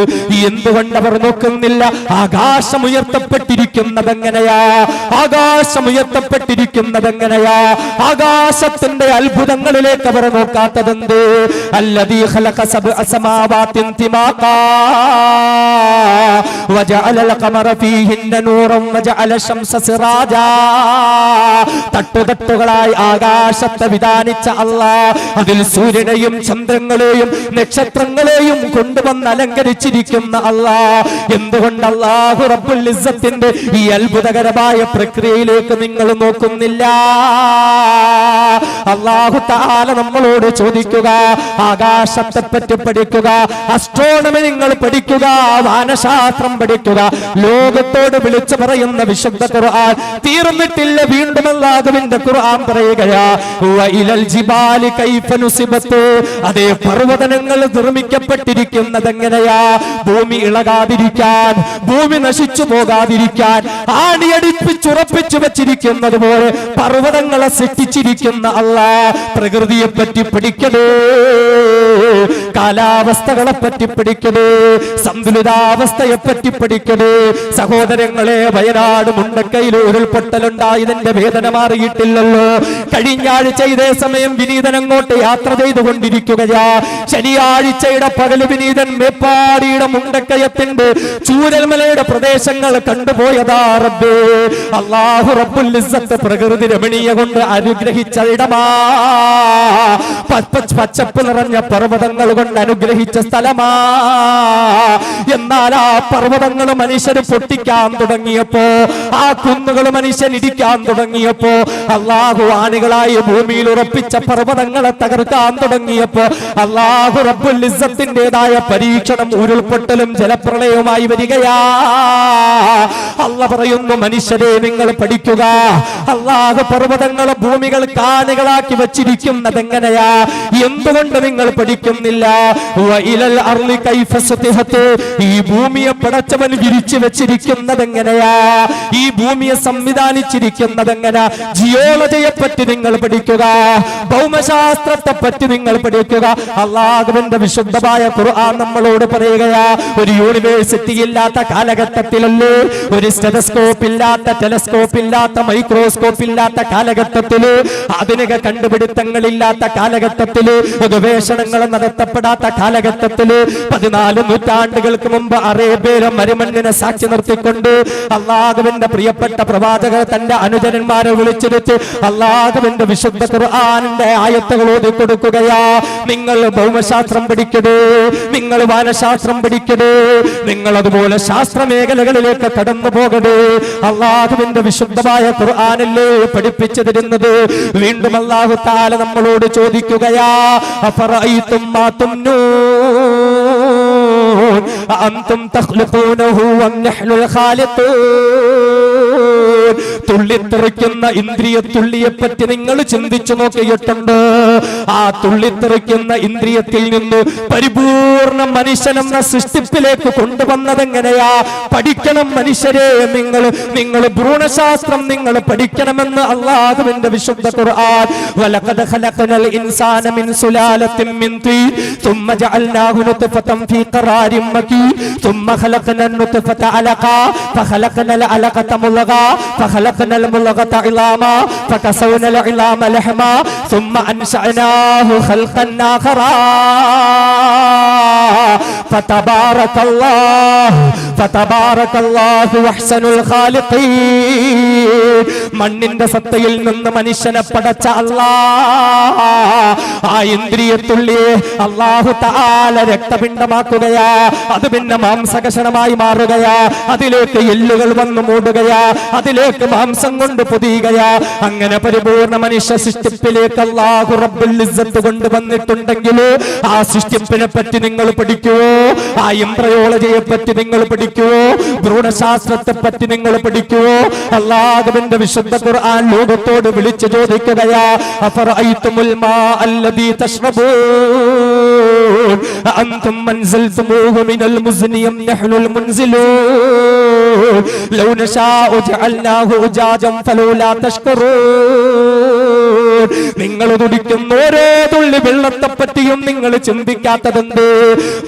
എന്തുകൊണ്ട് അവർ നോക്കുന്നില്ല? ആകാശം ഉയർത്തപ്പെട്ടിരിക്കുന്നതെങ്ങനെയാ? ആകാശം ഉയർത്തപ്പെട്ടിരിക്കുന്നതെങ്ങനെയാ? ആകാശത്തിന്റെ അത്ഭുതങ്ങളിലേക്ക് അവർ നോക്കാത്തതെന്ത്? അല്ലദീ ഖലഖ സബ്അ സമാവാതിൻ തിമാഖാ വജഅലൽ ഖമറ ഫീഹിന്ന നൂറൻ വജഅല ശംസ സിറാജാ. തട്ടുതട്ടുകളായി ആകാശ ആകാശത്തെ വിധാനിച്ച അല്ലാഹ് അതിൽ സൂര്യനെയും ചന്ദ്രങ്ങളെയും നക്ഷത്രങ്ങളെയും കൊണ്ടുവന്ന് അലങ്കരിച്ചിരിക്കുന്ന അല്ലാഹ്. എന്തുകൊണ്ട് അല്ലാഹു റബ്ബുൽ ഇസ്സത്തിന്റെ ഈ അത്ഭുതകരമായ പ്രക്രിയയിലേക്ക് നിങ്ങൾ നോക്കുന്നില്ല? അല്ലാഹു തആല നമ്മളോട് ചോദിക്കുക, ആകാശത്തെ പറ്റി പഠിക്കുക, അസ്ട്രോണമി നിങ്ങൾ പഠിക്കുക, വാനശാസ്ത്രം പഠിക്കുക. ലോകത്തോട് വിളിച്ചു പറയുന്ന വിശുദ്ധ ഖുർആൻ തീർന്നിട്ടില്ല. വീണ്ടും അല്ലാഹുവിന്റെ ഖുർആൻ പറയുകയാ, വഇലൽ ജിബാലി കൈഫ നുസിബത്ത്. അതേ പർവ്വതങ്ങൾ നിർമ്മിക്കപ്പെട്ടിരിക്കുന്നത് എങ്ങനെയാ? ഭൂമി ഇളകാതിരിക്കാൻ, ഭൂമി നശിച്ചു പോകാതിരിക്കാൻ ആണിയടിപ്പിച്ചുറപ്പിച്ചു വെച്ചിരിക്കുന്നത് പോലെ പർവ്വതങ്ങളെ സൃഷ്ടിച്ചിരിക്കുന്ന അല്ലാഹ്. പ്രകൃതിയെ പറ്റി പഠിക്കണേ, കാലാവസ്ഥകളെ പറ്റി പഠിക്കണേ, സന്തുലിതാവസ്ഥയെ പറ്റി പഠിക്കണേ. സഹോദരങ്ങളെ, വയനാട് മുണ്ടക്കയിൽ ഉരുൾപൊട്ടലുണ്ടായതിന്റെ വേദന മാറിയിട്ടില്ലല്ലോ. കഴിഞ്ഞ ആഴ്ച ഇതേ സമയം വിനീതൻ അങ്ങോട്ട് യാത്ര ചെയ്തുകൊണ്ടിരിക്കുകയാ. ശനിയാഴ്ചയുടെ പകല് വിനീതൻ മേപ്പാടിയുടെ മുണ്ടക്കയത്തിന്റെ ചൂരൽമലയുടെ പ്രദേശങ്ങൾ കണ്ടുപോയതാ. റബ്ബേ, അല്ലാഹു റബ്ബുൽ ഇസ്സത്ത് പ്രകൃതി രമണീയ കൊണ്ട് അനുഗ്രഹിച്ച ഇടമാ. പച്ചപ്പ് നിറഞ്ഞ പർവ്വതങ്ങൾ കൊണ്ട് അനുഗ്രഹിച്ച സ്ഥലമാ. എന്നാൽ ആ പർവ്വതങ്ങൾ മനുഷ്യർ പൊട്ടിക്കാൻ തുടങ്ങിയപ്പോ, ആ കുന്നുകൾ മനുഷ്യൻ ഇടിക്കാൻ തുടങ്ങിയപ്പോ, അല്ലാഹു ആണികളായി ഭൂമിയിൽ ഉറപ്പിച്ച പർവ്വതങ്ങളെ തകർക്കാൻ തുടങ്ങിയപ്പോ അല്ലാഹു റബ്ബുൽ ഇസ്സത്തിന്റേതായ പരീക്ഷണം ഉരുൾപൊട്ടലും ജലപ്രളയവുമായി വരികയാ. അല്ലാഹു പറയുന്നു, മനുഷ്യരെ നിങ്ങൾ പഠിക്കുക. അല്ലാഹു പർവ്വതങ്ങൾ ഭൂമികൾ കാണികളാക്കി വെച്ചിരിക്കുന്നത് എങ്ങനെയാ? എന്തുകൊണ്ട് നിങ്ങൾ പഠിക്കുന്നില്ല? വഇലൽ അർളി കൈഫ സുതിഹത്. ഈ ഭൂമിയെ പടച്ചവൻ വിരിച്ചു വെച്ചിരിക്കുന്നത് എങ്ങനെയാ? ഈ ഭൂമിയെ സംവിധാനിച്ചിരിക്കുന്നത് എങ്ങനെയാ? ജിയോളജിയെ പറ്റി നിങ്ങൾ പഠിക്കുക, ഭൗമശാസ്ത്രത്തെ പറ്റി നിങ്ങൾ പഠിക്കുക. അല്ലാഹുവിന്റെ വിശുദ്ധമായ ഖുർആൻ നമ്മളോട് പറയുകയാ, ഒരു യൂണിവേഴ്സിറ്റി ഇല്ലാത്ത കാലഘട്ടത്തിലല്ലേ, ഒരു സ്റ്റെതസ്കോപ്പ് ഇല്ലാത്ത, ടെലസ്കോപ്പ് ഇല്ലാത്ത, മൈക്രോസ്കോപ്പ് ഇല്ലാത്ത കാലഘട്ടത്തില്, ആധുനിക കണ്ടുപിടുത്തങ്ങളില്ലാത്ത കാലഘട്ടത്തില്, ഗവേഷണങ്ങൾ നടത്തപ്പെടാത്ത കാലഘട്ടത്തില്, 14 നൂറ്റാണ്ടുകൾക്ക് മുമ്പ് അറേബ്യയിലെ മരുമണ്ണിനെ സാക്ഷി നിർത്തിക്കൊണ്ട് അല്ലാഹുവിന്റെ പ്രിയപ്പെട്ട പ്രവാചകർ തന്റെ അനുചരന്മാരെ വിളിച്ചിരുത്തി അല്ലാഹുവിന്റെ വിശുദ്ധ ഖുർആനിന്റെ ആയത്തുകൾ ഓതി കൊടുക്കുകയാ. നിങ്ങൾ ഭൗമശാസ്ത്രം പഠിക്കണേ, നിങ്ങൾ വാനശാസ്ത്രം പഠിക്കണേ, നിങ്ങൾ അതുപോലെ ശാസ്ത്ര മേഖലകളിലേക്ക് കടന്നു പോകണേ. അല്ലാഹുവിന്റെ വിശുദ്ധമായ ഖുർആനല്ലേ പഠിപ്പിച്ചു തരുന്നത്. വീണ്ടും അല്ലാഹു തആല നമ്മളോട് ചോദിക്കുകയാ, അഫറഅയ്തും മാ തുംനൂൻ അഅൻതും തഖ്ലുഖൂനഹു വം നഹ്നുൽ ഖാലിഖൂൻ. തുള്ളിത്തെറിക്കുന്ന ഇന്ദ്രിയ തുള്ളിയെ പറ്റി നിങ്ങൾ ചിന്തിച്ചു നോക്കിയിട്ടുണ്ട്? ആ തുള്ളിത്തെറിക്കുന്ന ഇന്ദ്രിയത്തിൽ നിന്ന് പരിപൂർണ മനുഷ്യനെന്ന സൃഷ്ടിപ്പിലേക്ക് കൊണ്ടുവന്നത് എങ്ങനെയാ? പഠിക്കണം മനുഷ്യരെ, നിങ്ങൾ ഭ്രൂണശാസ്ത്രം നിങ്ങൾ പഠിക്കണമെന്ന് അല്ലാഹുവിന്റെ വിശുദ്ധ ഖുർആൻ. വലഖദ് ഖലഖനൽ ഇൻസാന മിൻ സുലാലത്തിൻ മിൻ തീൻ ثم جعلناه نطفة في قرار مكين ثم خلقنا النطفة علقة فخلقنا العلقة مضغة فخلقنا المضغة عظاما فكسونا العظام لحما ثم أنشأناه خلقا آخر فتبارك الله أحسن الخالقين. മണ്ണിന്റെ സത്തയിൽ നിന്ന് മനുഷ്യനെ പടച്ച അല്ലാഹ് ആ ഇന്ദ്രിയത്തുള്ളിയെ അല്ലാഹു തആല രക്തപിണ്ഡമാക്കുകയാ. അത് പിന്നെ മാംസകഷണമായി മാറുകയാ. അതിലേക്ക് എല്ലുകൾ വന്നു മൂടുകയാ. അതിലേക്ക് മാംസം കൊണ്ട് പൊതിയുകയാ. അങ്ങനെ പരിപൂർണ മനുഷ്യ സൃഷ്ടിപ്പിലേക്ക് അല്ലാഹു റബ്ബുൽ ഇസ്സത്ത് കൊണ്ടുവന്നിട്ടുണ്ടെങ്കിൽ ആ സൃഷ്ടിപ്പിനെ പറ്റി നിങ്ങൾ പഠിക്കുവോ? ആ എംബ്രയോളജിയെ പറ്റി നിങ്ങൾ പഠിക്കുവോ? ഭ്രൂണശാസ്ത്രത്തെ പറ്റി നിങ്ങൾ പഠിക്കുവോ? അല്ലാഹുവിന്റെ വിശുദ്ധ ഖുർആൻ ലോകത്തോട് വിളിച്ചു ചോദിക്കുകയാ, അഫറഅയ്തുമുൽ മാ അല്ലദീ തശ്റബൂൻ അഅൻതും അൻസൽതുമൂഹു മിനൽ മുസ്നി അം നഹ്നുൽ മുൻസിലൂൻ ലൗ നശാഉ ജഅൽനാഹു ഉജാജൻ ഫലൗലാ തഷ്കുറൂൻ. നിങ്ങൾ കുടിക്കുന്ന ഓരോ തുള്ളി വെള്ളത്തെ പറ്റിയും നിങ്ങൾ ചിന്തിക്കാത്തതുണ്ട്?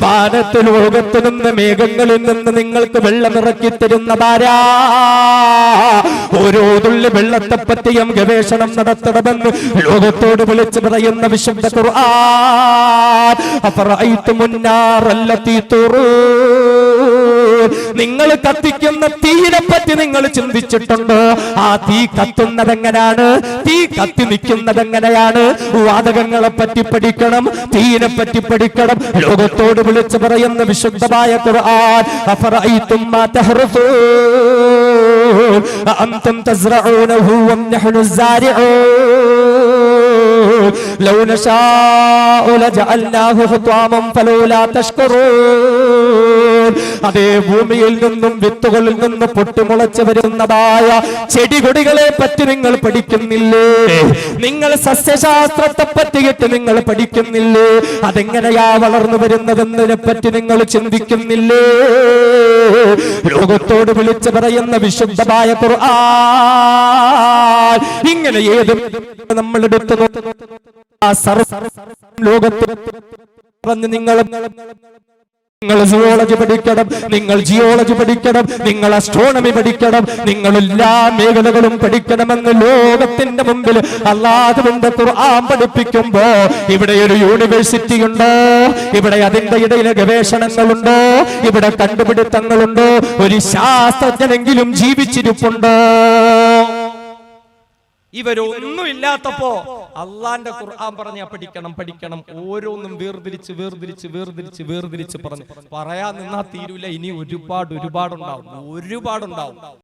വാനത്ത് ലോകത്ത് നിന്ന് മേഘങ്ങളിൽ നിന്ന് നിങ്ങൾക്ക് വെള്ളം ഇറക്കി തരുന്നതാരാ? ഓരോ തുള്ളി വെള്ളത്തെ പറ്റിയും ഗവേഷണം നടത്തണമെന്ന് ലോകത്തോട് വിളിച്ചു പറയുന്ന വിശുദ്ധ ഖുർആൻ. അഫറഅയ്തുമുൻ നാറല്ലതീ തുറൂൻ നിങ്ങൾ കത്തിക്കുന്ന തീയിനെ പറ്റി നിങ്ങൾ ചിന്തിച്ചിട്ടുണ്ടോ? ആ തീ കത്തുന്നത് എങ്ങനെയാണ്? തീ കത്തി നിൽക്കുന്നത് എങ്ങനെയാണ്? വാതകങ്ങളെ പറ്റി പഠിക്കണം, തീയിനെ പറ്റി പഠിക്കണം. ലോകത്തോട് വിളിച്ചു പറയുന്ന വിശുദ്ധമായ ഖുർആൻ, അഫറഅയ്തും മാ തഹ്റുസൂൻ അഅൻതും തസ്റഊനഹു വം നഹ്നു الزارعون لو نشاء لجعلناه حطاما فلولا تشكرون. അതേ ഭൂമിയിൽ നിന്നും വിത്തുകളിൽ നിന്ന് പൊട്ടിമുളച്ചു വരുന്നതായ ചെടികൊടികളെ പറ്റി നിങ്ങൾ പഠിക്കുന്നില്ലേ? നിങ്ങൾ സസ്യശാസ്ത്രത്തെ പറ്റിയിട്ട് നിങ്ങൾ പഠിക്കുന്നില്ലേ? അതെങ്ങനെയാ വളർന്നു വരുന്നതെന്നതിനെ പറ്റി നിങ്ങൾ ചിന്തിക്കുന്നില്ലേ? ലോകത്തോട് വിളിച്ചു പറയുന്ന വിശുദ്ധമായ ഖുർആൻ ഇങ്ങനെ ഏത് നമ്മളെടുത്ത് ആ ലോകത്ത് പറഞ്ഞ് നിങ്ങൾ സുവോളജി പഠിക്കണം, നിങ്ങൾ ജിയോളജി പഠിക്കണം, നിങ്ങൾ അസ്ട്രോണമി പഠിക്കണം, നിങ്ങൾ എല്ലാ മേഖലകളും പഠിക്കണമെന്ന് ലോകത്തിന്റെ മുമ്പിൽ അല്ലാഹുവിന്റെ ഖുർആൻ പഠിപ്പിക്കുമ്പോ ഇവിടെ ഒരു യൂണിവേഴ്സിറ്റി ഉണ്ടോ? ഇവിടെ അതിന്റെ ഇടയിലെ ഗവേഷണങ്ങളുണ്ടോ? ഇവിടെ കണ്ടുപിടുത്തങ്ങളുണ്ടോ? ഒരു ശാസ്ത്രജ്ഞനെങ്കിലും ജീവിച്ചിരിപ്പുണ്ടോ? ഇവരൊന്നും ഇല്ലാത്തപ്പോ അള്ളാന്റെ ഖുർആൻ പറഞ്ഞ പഠിക്കണം പഠിക്കണം, ഓരോന്നും വേർതിരിച്ച് വേർതിരിച്ച് വേർതിരിച്ച് വേർതിരിച്ച് പറഞ്ഞു പറയാൻ നിന്നാ തീരൂല. ഇനി ഒരുപാടുണ്ടാവും.